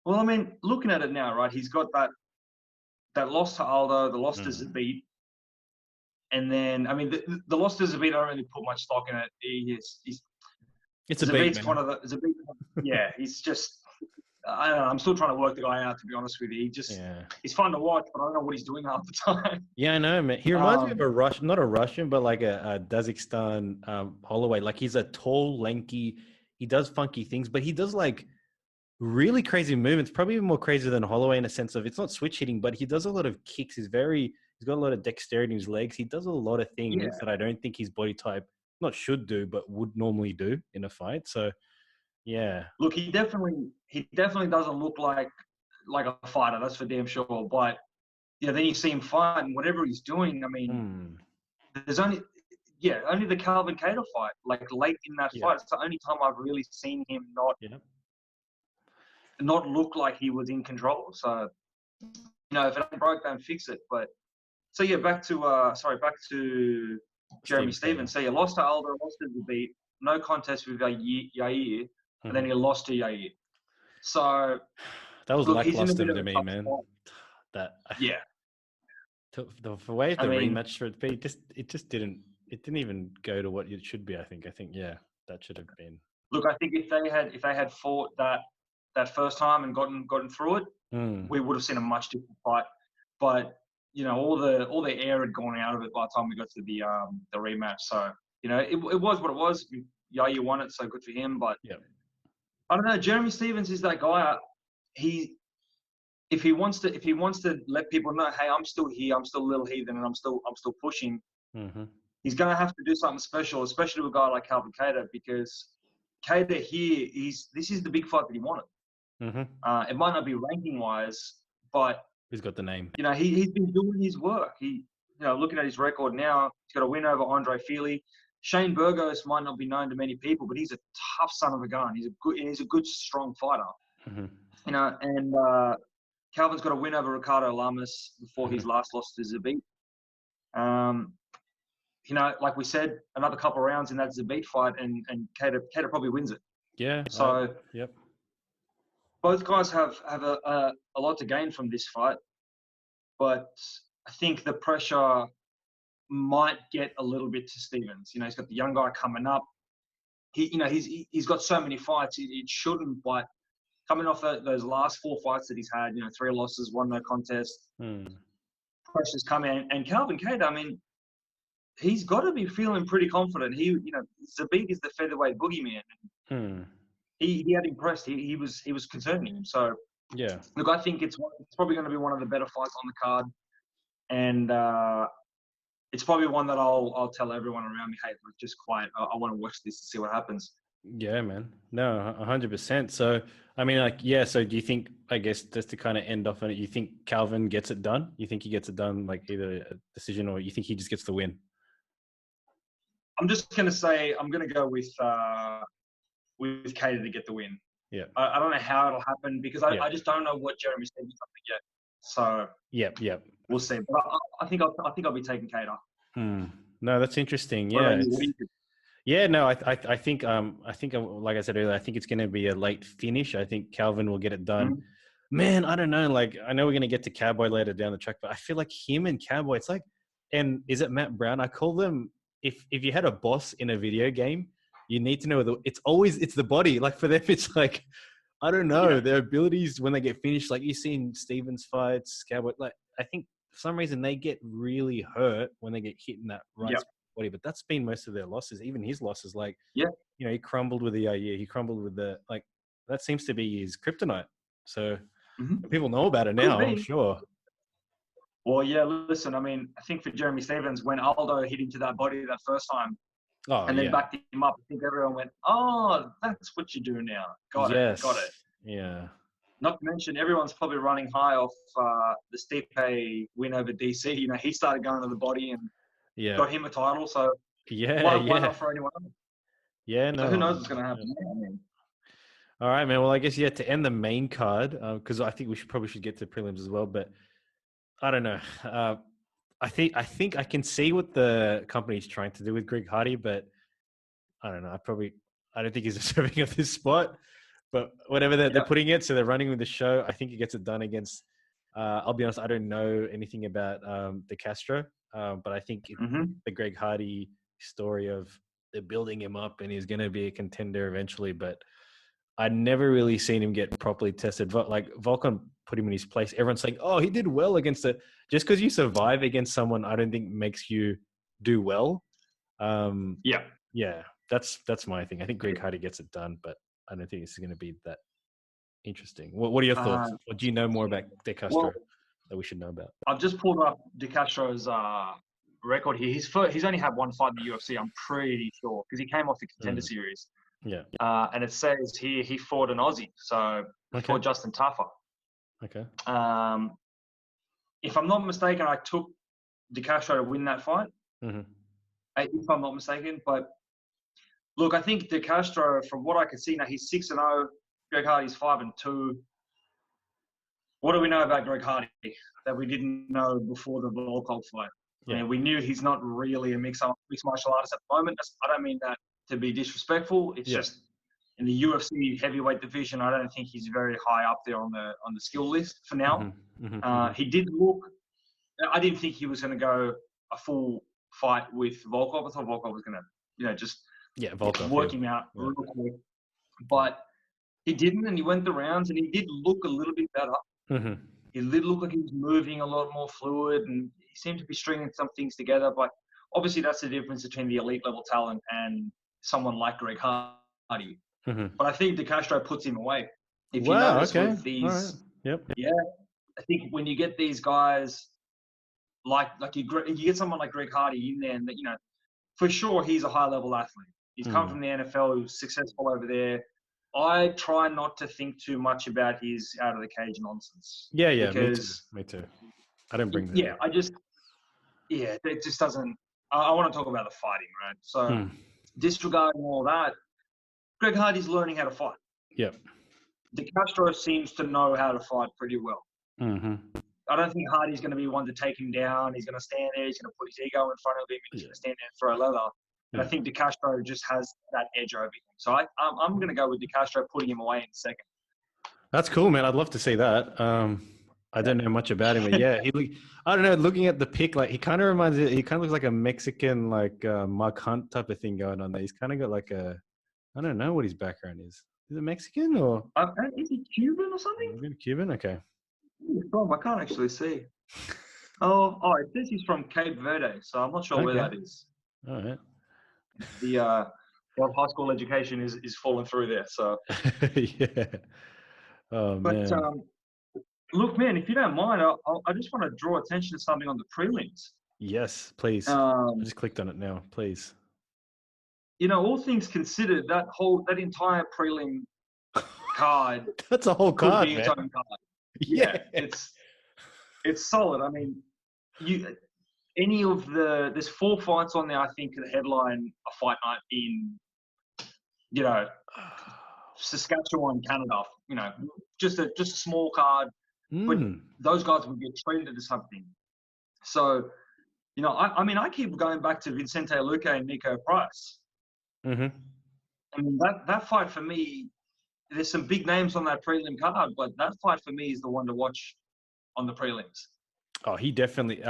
Well, I mean, looking at it now, right? He's got that loss to Aldo, the loss to Zabit, and then I mean the loss to Zabit, I don't really put much stock in it. It's a beat, man. One of the Zabit. Yeah, he's just. I don't know. I'm still trying to work the guy out, to be honest with you. He's fun to watch, but I don't know what he's doing half the time. Yeah, I know, man. He reminds me of not a Russian, but like a Kazakhstan Holloway. Like he's a tall, lanky. He does funky things, but he does like really crazy movements. Probably even more crazy than Holloway in a sense of it's not switch hitting, but he does a lot of kicks. He's got a lot of dexterity in his legs. He does a lot of things that I don't think his body type not should do, but would normally do in a fight. So. Yeah. Look, he definitely doesn't look like a fighter. That's for damn sure. But then you see him fight and whatever he's doing. I mean, there's only the Calvin Kattar fight. Like late in that fight, it's the only time I've really seen him not look like he was in control. So if it ain't broke, don't fix it. But so back to Jeremy Stevens. So you lost to Aldo, lost to Zabit, no contest with Yair. And then he lost to Yair. So that was lackluster to me, man. The way the rematch should be, it didn't even go to what it should be. I think that should have been. Look, I think if they had fought that first time and gotten through it, we would have seen a much different fight. But all the air had gone out of it by the time we got to the rematch. So it was what it was. Yair won it, so good for him. But I don't know. Jeremy Stevens is that guy. If he wants to let people know, hey, I'm still here. I'm still Little Heathen, and I'm still pushing. He's going to have to do something special, especially with a guy like Calvin Kattar, because Kattar here, this is the big fight that he wanted. It might not be ranking wise, but he's got the name. He's been doing his work. Looking at his record now, he's got a win over Andre Feely. Shane Burgos might not be known to many people, but he's a tough son of a gun. He's a good, strong fighter. And Calvin's got a win over Ricardo Lamas before his last loss to Zabit. Like we said, another couple of rounds in that Zabit fight, and Kattar probably wins it. Yeah. So both guys have a lot to gain from this fight, but I think the pressure might get a little bit to Stevens. He's got the young guy coming up. He's got so many fights. It shouldn't, but coming off those last 4 fights that he's had, 3 losses, 1 no contest, pressure's coming. And Calvin Kattar, I mean, he's got to be feeling pretty confident. Zabit is the featherweight boogeyman. He had impressed. He was concerning him. So look, I think it's probably going to be one of the better fights on the card, and it's probably one that I'll tell everyone around me, hey, just quiet. I want to watch this to see what happens. Yeah, man. No, 100%. So, I mean, so do you think, I guess, just to kind of end off on it, you think Calvin gets it done? You think he gets it done, like either a decision or you think he just gets the win? I'm just going to say I'm going to go with with Cater to get the win. Yeah. I don't know how it'll happen because I just don't know what Jeremy Stevens is going to get. So Yep. we'll see. But I think I'll be taking Cater. No, that's interesting. What Yeah. about you? What do you think? Yeah, no, I think like I said earlier, I think it's going to be a late finish. I think Calvin will get it done. Mm-hmm. Man, I don't know. Like, I know we're going to get to Cowboy later down the track, but I feel like him and Cowboy, it's like, and is it Matt Brown? I call them, if you had a boss in a video game, you need to know it's the body. Like for them, it's like, I don't know, Yeah. their abilities when they get finished. Like you've seen Stevens fights, Cowboy. Like I think for some reason they get really hurt when they get hit in that right Yeah. body. But that's been most of their losses. Even his losses, like Yeah. he crumbled with the he crumbled with the like. That seems to be his kryptonite. So people know about it Could now. I'm be. sure. Well, yeah. Listen, I mean, I think for Jeremy Stevens, when Aldo hit into that body that first time, and then backed him up, I think everyone went, "Oh, that's what you do now." Got it. Yeah. Not to mention, everyone's probably running high off the Stipe win over DC. You know, he started going to the body and got him a title. So why not for anyone else? Yeah, no. So who knows what's going to happen? I mean, all right, man. Well, I guess to end the main card, because I think we should get to prelims as well. But I don't know. I think I can see what the company's trying to do with Greg Hardy, but I don't know. I don't think he's deserving of this spot. But whatever they're putting it, so they're running with the show. I think he gets it done against. I'll be honest, I don't know anything about De Castro, but I think the Greg Hardy story of they're building him up and he's going to be a contender eventually. But I never really seen him get properly tested. Like Volkan put him in his place. Everyone's saying, "Oh, he did well against it." Just because you survive against someone, I don't think makes you do well. Yeah, that's my thing. I think Greg Hardy gets it done, but I don't think it's going to be that interesting. What are your thoughts? Or do you know more about De Castro that we should know about? I've just pulled up De Castro's record here. He's only had one fight in the UFC. I'm pretty sure because he came off the Contender Series. Yeah. And it says here he fought an Aussie, so fought Justin Taffer. Okay. If I'm not mistaken, I took De Castro to win that fight. If I'm not mistaken, but look, I think De Castro, from what I can see now, he's 6-0. Greg Hardy's 5-2. What do we know about Greg Hardy that we didn't know before the Volkov fight? I mean, we knew he's not really a mixed martial artist at the moment. I don't mean that to be disrespectful. It's just in the UFC heavyweight division, I don't think he's very high up there on the skill list for now. He did look. I didn't think he was going to go a full fight with Volkov. I thought Volkov was going to, just work him out real quick. But he didn't, and he went the rounds, and he did look a little bit better. He did look like he was moving a lot more fluid, and he seemed to be stringing some things together. But obviously, that's the difference between the elite level talent and someone like Greg Hardy. But I think De Castro puts him away. If you notice with these, I think when you get these guys like you get someone like Greg Hardy in there, and that for sure he's a high level athlete. He's come from the NFL. He was successful over there. I try not to think too much about his out of the cage nonsense. Because, me too. I don't bring that. It just doesn't. I want to talk about the fighting, right? So disregarding all that, Greg Hardy's learning how to fight. De Castro seems to know how to fight pretty well. I don't think Hardy's going to be one to take him down. He's going to stand there. He's going to put his ego in front of him. He's going to stand there and throw leather. And I think De Castro just has that edge over him. So I'm going to go with De Castro putting him away in second. That's cool, man. I'd love to see that. I don't know much about him, but I don't know. Looking at the pic, like he kind of looks like a Mexican, like Mark Hunt type of thing going on there. He's kind of got like I don't know what his background is. Is it Mexican or? Is he Cuban or something? Cuban, okay. I can't actually see. Oh, it says he's from Cape Verde, so I'm not sure where that is. All right. The high school education is falling through there. So man. Look, man, if you don't mind, I just want to draw attention to something on the prelims. Yes, please. I just clicked on it now, please. All things considered, that entire prelim card. That's a whole card, could be man. its own card. Yeah, it's solid. I mean, there's 4 fights on there. I think the headline a fight night in you know, Saskatchewan, Canada, you know, just a small card, but Mm. those guys would get trained into something. So, you know, I mean, I keep going back to Vicente Luque and Nico Price. Mm-hmm. I mean, that fight for me, there's some big names on that prelim card, but that fight for me is the one to watch on the prelims. Oh, he definitely.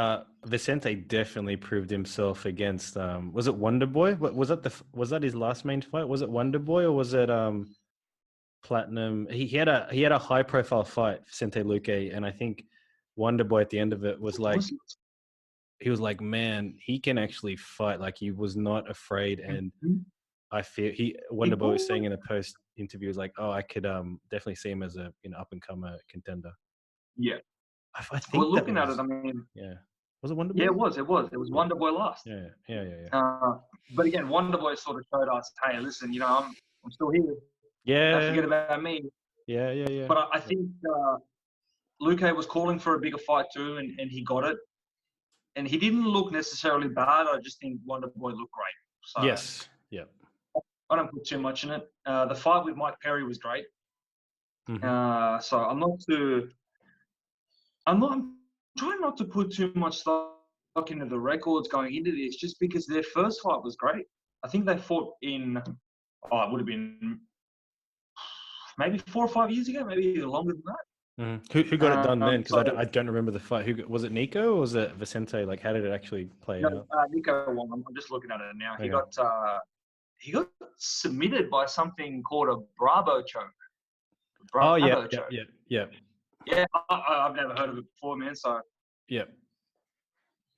Vicente definitely proved himself against. Was it Wonder Boy? What was that? Was that his last main fight? Was it Wonder Boy or was it Platinum? He had a high profile fight, Vicente Luque, and I think Wonder Boy at the end of it was like, he was like, man, he can actually fight. Like he was not afraid, and I feel Wonder Boy was saying in a post interview, was like, oh, I could definitely see him as a up and comer contender. Yeah. I Well, think that looking at was, it, I mean, yeah. Was it Wonder yeah, Boy? it was. It was Wonder Boy last. Yeah. But again, Wonder Boy sort of showed us, hey, listen, you know, I'm still here. Don't Yeah. forget about me. Yeah. But I think Luque was calling for a bigger fight too, and he got it. And he didn't look necessarily bad. I just think Wonder Boy looked great. So Yes. Yeah. I don't put too much in it. The fight with Mike Perry was great. Mm-hmm. So I'm trying not to put too much stock into the records going into this, just because their first fight was great. I think they fought in, it would have been maybe 4 or 5 years ago, maybe even longer than that. Who got it done then? Because So I don't remember the fight. Was it Nico or was it Vicente? Like, how did it actually play no, out? Nico won. I'm just looking at it now. Okay. He got submitted by something called a Bravo choke. Oh yeah, Bravo choke. yeah. Yeah, I've never heard of it before, man. So Yeah.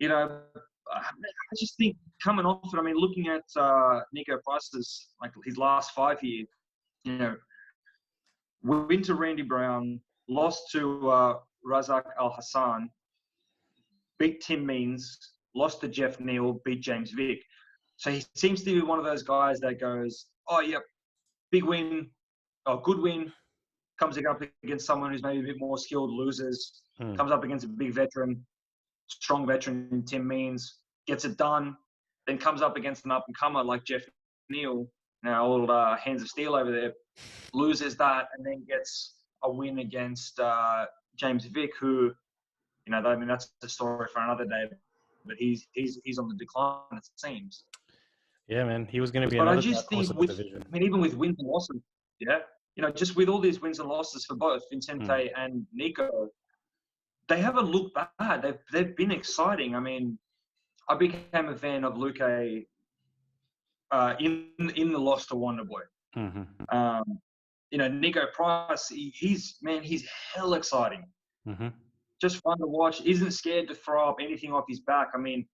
you know, I just think coming off it, I mean, looking at Nico Price's, like his last fight here, you know, win to Randy Brown, lost to Razak Al Hassan, beat Tim Means, lost to Jeff Neal, beat James Vick. So he seems to be one of those guys that goes, oh, yep, big win, good win, comes up against someone who's maybe a bit more skilled, loses, comes up against a big veteran, strong veteran in Tim Means, gets it done, then comes up against an up-and-comer like Jeff Neal, now old Hands of Steel over there, loses that, and then gets a win against James Vick, who, you know, I mean, that's a story for another day, but he's on the decline, it seems. Yeah, man. He was going to be But I another just dark horse think of the division. I mean, even with wins and losses, yeah, you know, just with all these wins and losses for both Vicente and Nico, they haven't looked bad. They've been exciting. I mean, I became a fan of Luque in the loss to Wonder Boy. You know, Nico Price, he's hell exciting. Just fun to watch. Isn't scared to throw up anything off his back. I mean,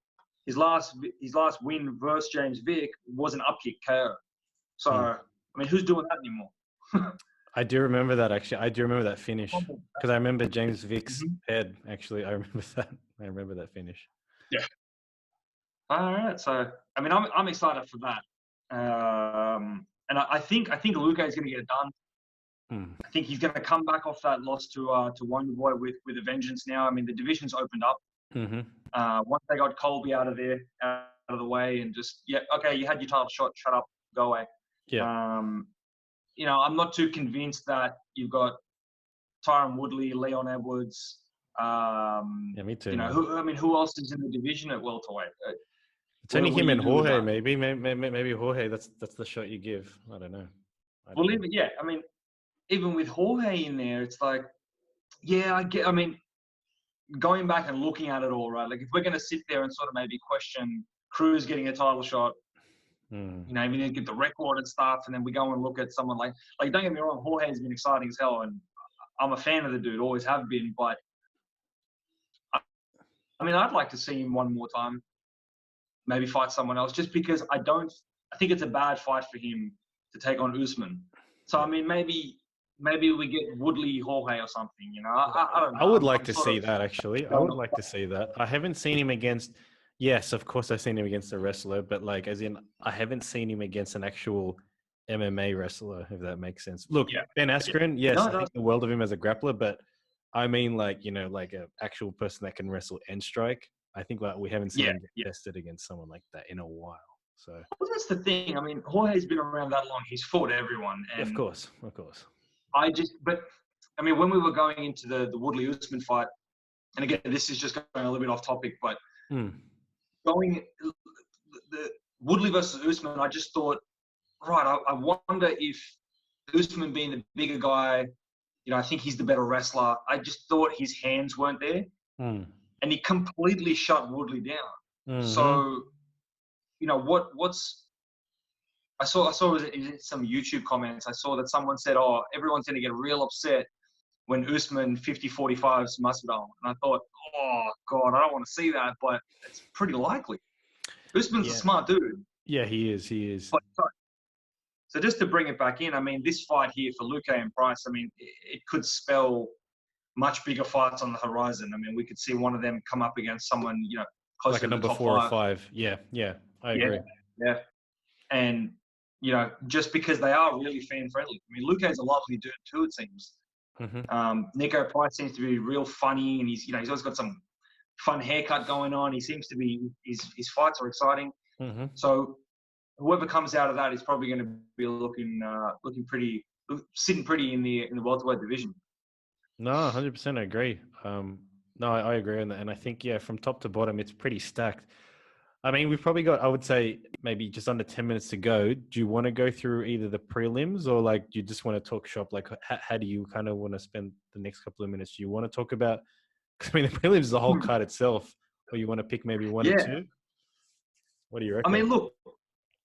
his last win versus James Vick was an upkick KO. So I mean, who's doing that anymore? I do remember that actually. I do remember that finish because I remember James Vick's head. Actually, I remember that. I remember that finish. Yeah. All right. So I mean, I'm excited for that. And I think Luque is going to get it done. I think he's going to come back off that loss to Wonder Boy with a vengeance now. I mean, the division's opened up. Once they got Colby out of the way, and just, yeah, okay, you had your title shot, shut up, go away. Yeah. You know, I'm not too convinced that you've got Tyron Woodley, Leon Edwards. Yeah, me too. You know, who else is in the division at welterweight? It's only him and Jorge, maybe Jorge. That's the shot you give. I don't know. Yeah, I mean, even with Jorge in there, it's like, yeah, I mean, going back and looking at it all, right? Like, if we're going to sit there and sort of maybe question Cruz getting a title shot, you know, even get the record and stuff, and then we go and look at someone like don't get me wrong, Jorge's been exciting as hell, and I'm a fan of the dude, always have been, but I mean, I'd like to see him one more time, maybe fight someone else, just because I think it's a bad fight for him to take on Usman. So, I mean, maybe we get Woodley, Jorge or something, you know. I don't know. I would like to see that, actually. I would like to see that. I haven't seen him against, yes, of course I've seen him against a wrestler, but like, as in, I haven't seen him against an actual MMA wrestler, if that makes sense. Look, Ben Askren, yes, I think the world of him as a grappler, but I mean, like, you know, like an actual person that can wrestle and strike. I think we haven't seen him get tested against someone like that in a while. So, Well, that's the thing. I mean, Jorge's been around that long. He's fought everyone, of and course. but I mean, when we were going into the Woodley Usman fight, and again, this is just going a little bit off topic, but going the Woodley versus Usman, I just thought, right, I wonder if Usman being the bigger guy, I think he's the better wrestler. I just thought his hands weren't there, and he completely shut Woodley down. So, what's I saw in some YouTube comments, I saw that someone said, oh, everyone's going to get real upset when Usman 50-45s Masvidal. And I thought, oh, God, I don't want to see that, but it's pretty likely. Usman's a smart dude. Yeah, he is. But, so just to bring it back in, I mean, this fight here for Luque and Price, I mean, it could spell much bigger fights on the horizon. I mean, we could see one of them come up against someone, closer like a to the number top 4 5. or 5. Yeah, I agree. Yeah. And, just because they are really fan-friendly. I mean, Luque's a lovely dude too, it seems. Nico Price seems to be real funny, and he's always got some fun haircut going on. He seems to be his fights are exciting. So whoever comes out of that is probably going to be looking sitting pretty in the welterweight division. No, 100%, I agree. No, I agree on that, and I think from top to bottom, it's pretty stacked. I mean, we've probably got, I would say, maybe just under 10 minutes to go. Do you want to go through either the prelims or do you just want to talk shop? Like, how do you kind of want to spend the next couple of minutes? Do you want to talk about, because I mean, the prelims is the whole card itself, or you want to pick maybe one or two? What do you reckon? I mean, look,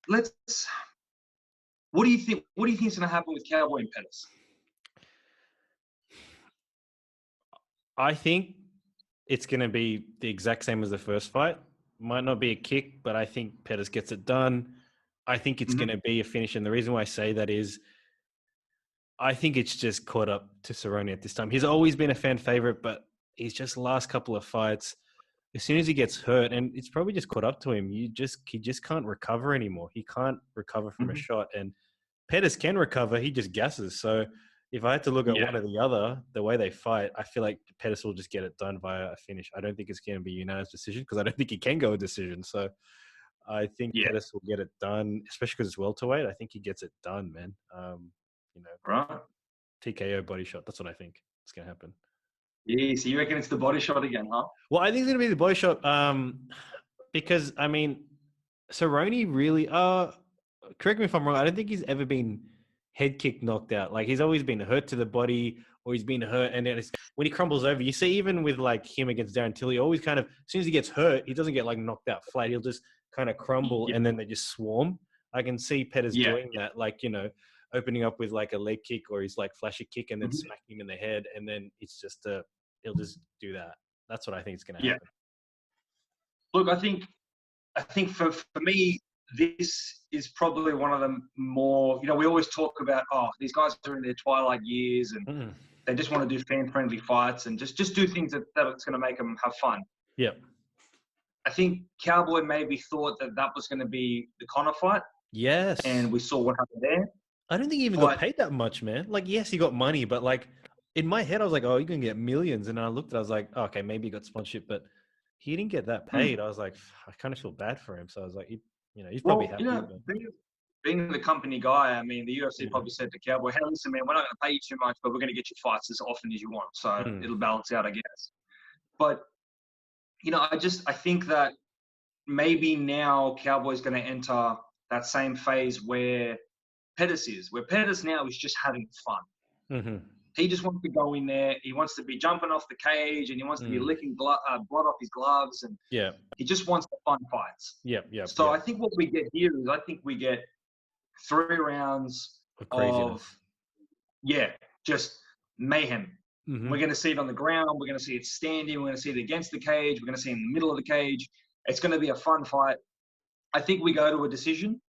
what do you think? What do you think is going to happen with Cowboy and Pettis? I think it's going to be the exact same as the first fight. Might not be a kick, but I think Pettis gets it done. I think it's going to be a finish. And the reason why I say that is I think it's just caught up to Cerrone at this time. He's always been a fan favorite, but he's just last couple of fights. As soon as he gets hurt, and it's probably just caught up to him, he just can't recover anymore. He can't recover from a shot. And Pettis can recover. He just gasses. So if I had to look at one or the other, the way they fight, I feel like Pettis will just get it done via a finish. I don't think it's going to be a unanimous decision because I don't think he can go a decision. So I think Pettis will get it done, especially because it's welterweight. I think he gets it done, man. Right. TKO body shot. That's what I think is going to happen. Yeah, so you reckon it's the body shot again, huh? Well, I think it's going to be the body shot because, I mean, Cerrone really, correct me if I'm wrong, I don't think he's ever been head kick knocked out. Like, he's always been hurt to the body or he's been hurt. And then when he crumbles over, you see even with, like, him against Darren Till, he always kind of, as soon as he gets hurt, he doesn't get, like, knocked out flat. He'll just kind of crumble and then they just swarm. I can see Pettis doing that, like, opening up with, like, a leg kick or he's, like, flash a kick and then smacking him in the head. And then it's just he'll just do that. That's what I think is going to happen. Look, I think for me, this is probably one of the more, we always talk about, these guys are in their twilight years and they just want to do fan-friendly fights and just do things that it's going to make them have fun. Yeah. I think Cowboy maybe thought that was going to be the Conor fight. Yes. And we saw what happened there. I don't think he even got paid that much, man. Like, yes, he got money, but, like, in my head, I was like, oh, you're going to get millions. And then I looked, I was like, oh, okay, maybe he got sponsorship, but he didn't get that paid. I was like, I kind of feel bad for him. So I was like, he's probably happy. Being the company guy, I mean, the UFC probably said to Cowboy, hey, listen, man, we're not going to pay you too much, but we're going to get you fights as often as you want. So it'll balance out, I guess. But, I think that maybe now Cowboy's going to enter that same phase where Pettis is, where Pettis now is just having fun. He just wants to go in there. He wants to be jumping off the cage and he wants to be licking blood off his gloves. And he just wants the fun fights. So I think what we get here is I think we get 3 rounds of just mayhem. We're going to see it on the ground. We're going to see it standing. We're going to see it against the cage. We're going to see it in the middle of the cage. It's going to be a fun fight. I think we go to a decision.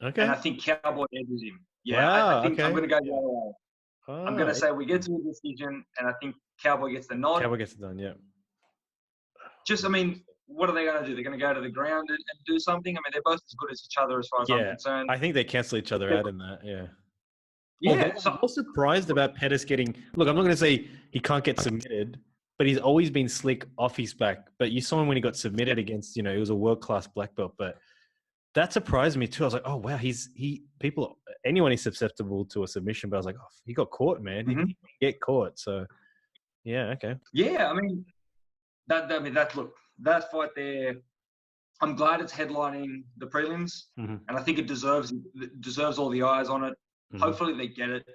Okay. And I think Cowboy edges him. I think I'm going to go the other way. I'm going to say we get to a decision, and I think Cowboy gets the nod. Cowboy gets it done, I mean, what are they going to do? They're going to go to the ground and do something? I mean, they're both as good as each other as far as I'm concerned. I think they cancel each other out in that, I'm also surprised about Pettis getting – look, I'm not going to say he can't get submitted, but he's always been slick off his back. But you saw him when he got submitted against, he was a world-class black belt. But That surprised me too. I was like, oh wow, anyone is susceptible to a submission, but I was like, oh, he got caught, man. He Hmm. didn't get caught. So yeah, okay. Yeah, I mean that fight there. I'm glad it's headlining the prelims, Mm-hmm. and I think it deserves all the eyes on it. Mm-hmm. Hopefully they get it.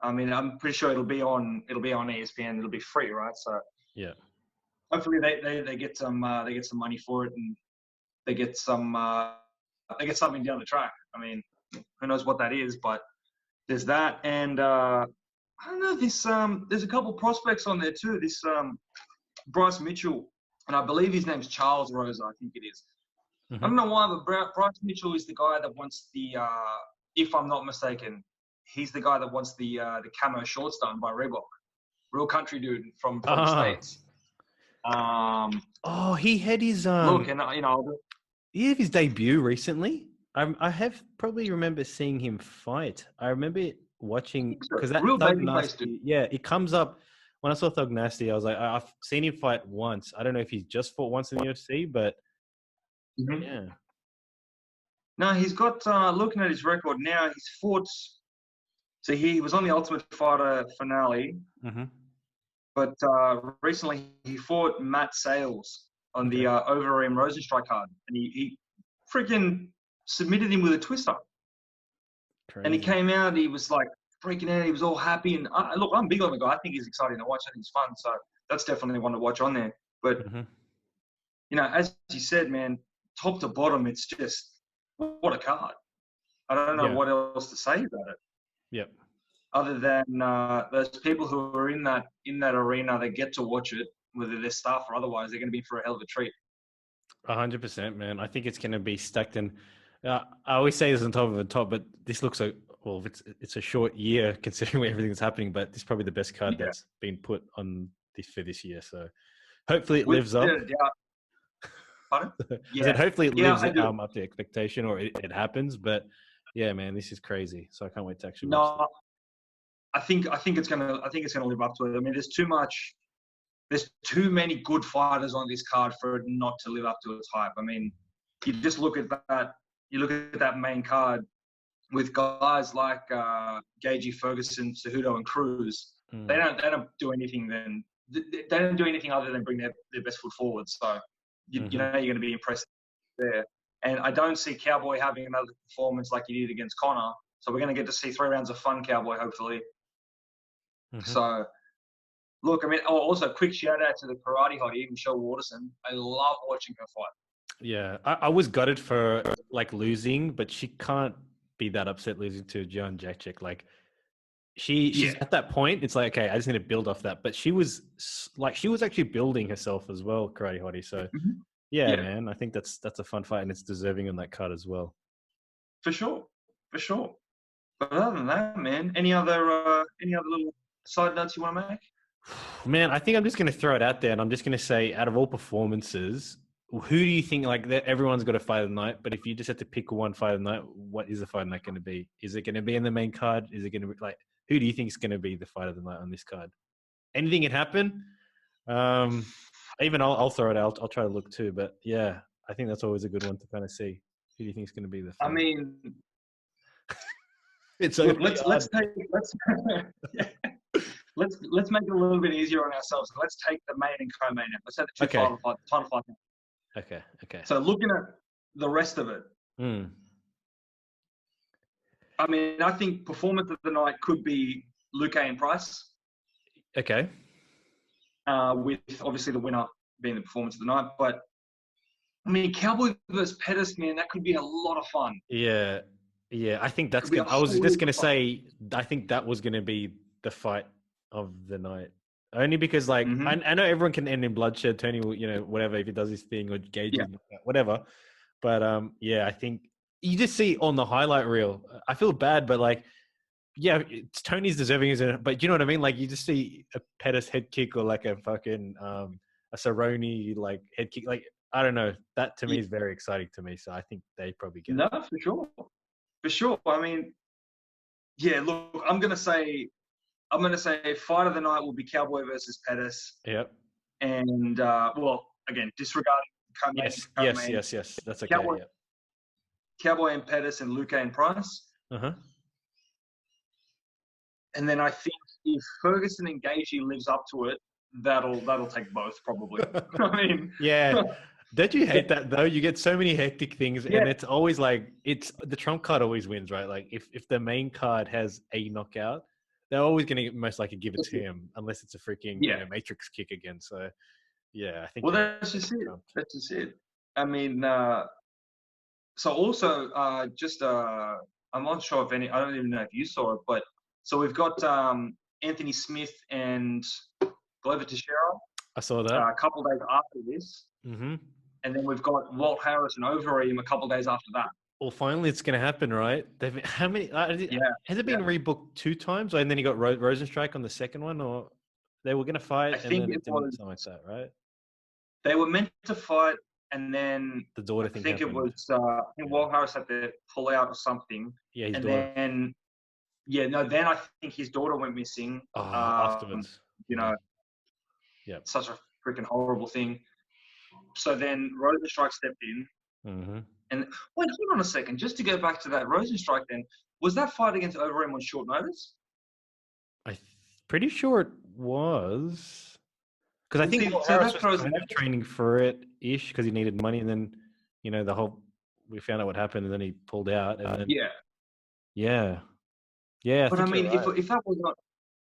I mean, I'm pretty sure it'll be on ESPN. It'll be free, right? So Yeah. hopefully they get some money for it, and they get something down the track. I mean, who knows what that is, but there's that, and I don't know. There's a couple prospects on there too. This Bryce Mitchell, and I believe his name's Charles Rosa. I think it is. I Mm-hmm. don't know why, but Bryce Mitchell is the guy that wants if I'm not mistaken, he's the guy that wants the camo shorts done by Reebok. Real country dude from the Ah. States. Um, Oh, he had his Look, and he had his debut recently. I have probably remember seeing him fight. I remember watching because that real Thug baby face dude. Nasty. Yeah, it comes up when I saw Thug Nasty. I was like, I've seen him fight once. I don't know if he's just fought once in the UFC, but Mm-hmm. yeah. No, he's got. Looking at his record now, he's fought. So he was on the Ultimate Fighter finale, Mm-hmm. but recently he fought Matt Sales on Okay. the Overeem Rosenstrike card, and he freaking submitted him with a twister. And he Crazy. came out, he was like freaking out, he was all happy. And look, I'm big on the guy. I think he's exciting to watch. I think he's fun. So that's definitely one to watch on there. But, Mm-hmm. as you said, man, top to bottom, it's just what a card. I don't know Yeah. what else to say about it, Yep. other than those people who are in that arena that get to watch it, whether they're staff or otherwise, they're going to be for a hell of a treat. 100%, man. I think it's going to be stacked, and I always say this on top of the top, but this looks like it's a short year considering everything's happening, but this is probably the best card Yeah. that's been put on this for this year. So hopefully it With lives up. Pardon? I Yeah. said hopefully it Yeah, lives I do. up to expectation, or it happens. But yeah, man, this is crazy. So I can't wait to actually watch No, I think it's gonna live up to it. I mean, there's too many good fighters on this card for it not to live up to its hype. I mean, you just look at that main card with guys like Gagey, Ferguson, Cejudo, and Cruz. it. They don't do anything other than bring their best foot forward. So you know you're going to be impressed there. And I don't see Cowboy having another performance like he did against Connor. So we're going to get to see 3 rounds of fun, Cowboy, hopefully. Mm-hmm. So, look, I mean, also quick shout out to the karate hottie, Michelle Waterson. I love watching her fight. Yeah, I was gutted for like losing, but she can't be that upset losing to John Jacek. Like she's at that point. It's like, okay, I just need to build off that. But she was actually building herself as well, Karate Hottie. So yeah, man, I think that's a fun fight, and it's deserving on that card as well. For sure. But other than that, man, any other little side notes you want to make? Man, I think I'm just going to throw it out there, and I'm just going to say, out of all performances, who do you think, like, everyone's got a fight of the night, but if you just had to pick one fight of the night, what is the fight of the night going to be? Is it going to be in the main card? Is it going to be, like, who do you think is going to be the fight of the night on this card? Anything can happen. Even I'll throw it out. I'll try to look too, but yeah, I think that's always a good one to kind of see. Who do you think is going to be the fight? I mean, it's look, let's make it a little bit easier on ourselves. Let's take the main and co-main. Let's have the two title fight. Okay. So looking at the rest of it, I mean, I think performance of the night could be Luque and Price. Okay. With obviously the winner being the performance of the night, but I mean, Cowboy versus Pettis, man, that could be a lot of fun. Yeah. I think that's good. I was just going to say, I think that was going to be the fight of the night. Only because, like, I know everyone can end in bloodshed, Tony, whatever, if he does his thing or Gage, whatever. But, I think you just see on the highlight reel, I feel bad, but, like, yeah, Tony's deserving, isn't it? But you know what I mean? Like, you just see a Pettis head kick or, like, a fucking a Cerrone, like, head kick. Like, I don't know. That, to me, is very exciting to me. So I think they probably get it. No, for sure. I mean, yeah, look, I'm going to say fight of the night will be Cowboy versus Pettis. Yep. And, again, disregarding co-main. Yes. That's okay. Cowboy and Pettis and Luque and Price. Uh-huh. And then I think if Ferguson and Gaethje lives up to it, that'll take both probably. I mean, Yeah. Don't you hate that though? You get so many hectic things, Yeah. and it's always like it's the trump card always wins, right? Like if the main card has a knockout, they're always going to most likely give it to him, unless it's a freaking matrix kick again. So yeah, I think. Well, that's just it. That's just it. I mean, so also I'm not sure if I don't even know if you saw it, but so we've got Anthony Smith and Glover Teixeira. I saw that a couple days after this. Mm-hmm. And then we've got Walt Harris and Overeem a couple days after that. Well, finally, it's going to happen, right? How many? Has it been rebooked 2 times, and then you got Rosenstrike on the second one, or they were going to fight and then it didn't, something like that, right? They were meant to fight, and then the daughter thing. I think happened. It was. I think Walt Harris had to pull out or something. Yeah, his and daughter. Then, then I think his daughter went missing. Afterwards, yeah, such a freaking horrible thing. So then Rosenstrike stepped in. Mm-hmm. And wait, hold on a second. Just to go back to that Rosenstrike then, was that fight against Overeem on short notice? I'm pretty sure it was. Because I think Harris was kind of training for it-ish because he needed money. And then, we found out what happened and then he pulled out. And then, yeah. But I mean, right.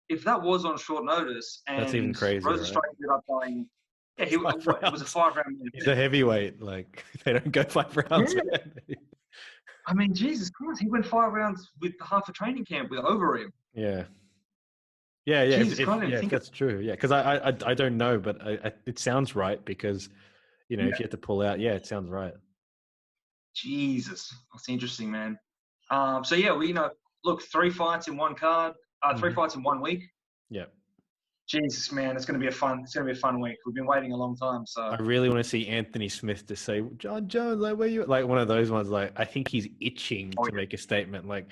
if that was on short notice and that's even crazier, Rosenstrike ended up going, it was a 5-round. He's a heavyweight. Like, they don't go 5 rounds. Yeah. I mean, Jesus Christ, he went 5 rounds with half a training camp with Overeem. Yeah. Yeah. If that's true. Yeah, because I don't know, but it sounds right because, if you have to pull out, it sounds right. Jesus, that's interesting, man. So we look, 3 fights in one card, 3 fights in 1 week. Yeah. Jesus, man, it's going to be a fun week. We've been waiting a long time. So I really want to see Anthony Smith to say, John Jones, like, where you? Like one of those ones. Like, I think he's itching to make a statement. Like,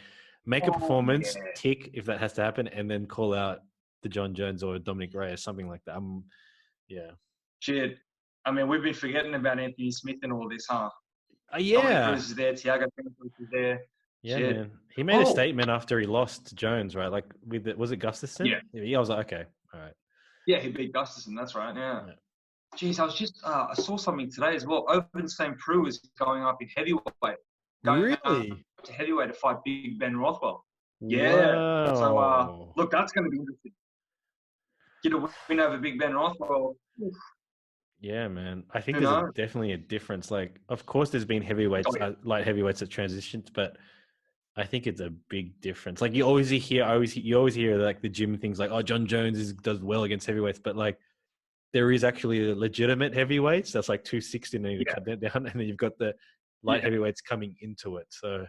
make a performance, tick if that has to happen, and then call out the John Jones or Dominic Reyes, something like that. Shit. I mean, we've been forgetting about Anthony Smith and all this, huh? Yeah. Cruz is there. Thiago Cruz is there. Yeah, shit. Man. He made a statement after he lost to Jones, right? Like, was it Gustafsson? Yeah. I was like, okay. All right. Yeah, he beat Gustafsson. That's right. Yeah. Jeez, I was just I saw something today as well. Open St. Preux is going up in heavyweight. Really? To heavyweight to fight Big Ben Rothwell. Yeah. Wow. So look, that's going to be interesting. Get a win over Big Ben Rothwell. Yeah, man. I think there's definitely a difference. Like, of course, there's been heavyweights, light heavyweights that transitioned, but I think it's a big difference. Like you always hear like the gym things like, oh, John Jones does well against heavyweights, but like there is actually legitimate heavyweights. That's like 260 and you cut that down, and then you've got the light heavyweights coming into it. So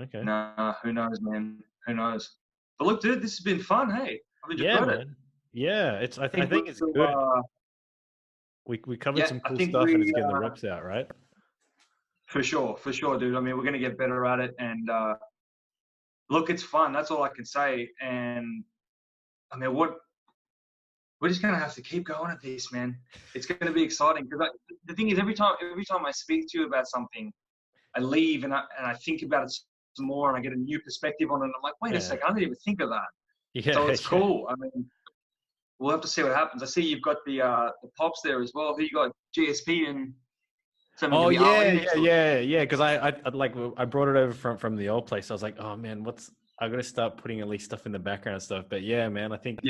okay. Nah, who knows, man? Who knows? But look, dude, this has been fun. Hey, I've enjoyed it. Yeah, I think it's good. We covered some cool stuff, and it's getting the reps out, right? For sure, dude. I mean, we're going to get better at it. And look, it's fun. That's all I can say. And I mean, we're just going to have to keep going at this, man. It's going to be exciting. Because the thing is, every time I speak to you about something, I leave and I think about it some more and I get a new perspective on it. And I'm like, wait a second, I didn't even think of that. Yeah, so it's cool. I mean, we'll have to see what happens. I see you've got the Pops there as well. Who you got? GSP and... Oh yeah. Because I brought it over from the old place. I was like, oh man, I got to start putting at least stuff in the background and stuff. But yeah, man, I think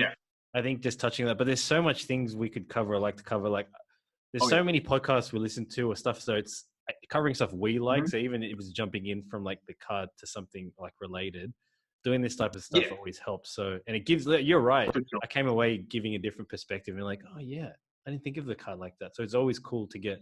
just touching that. But there's so much things we could cover. Like to cover, like there's so many podcasts we listen to or stuff. So it's covering stuff we like. Mm-hmm. So even if it was jumping in from like the card to something like related, doing this type of stuff always helps. So and it gives. You're right. Sure. I came away giving a different perspective and like, oh yeah, I didn't think of the card like that. So it's always cool to get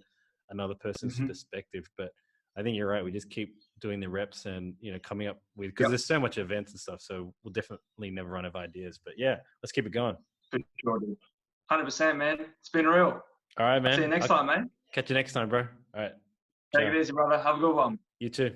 another person's perspective. But I think you're right. We just keep doing the reps and, coming up with, because there's so much events and stuff. So we'll definitely never run out of ideas, but yeah, let's keep it going. For sure, dude. 100%, man. It's been real. All right, man. See you next time, man. Catch you next time, bro. All right. Take it easy, brother. Have a good one. You too.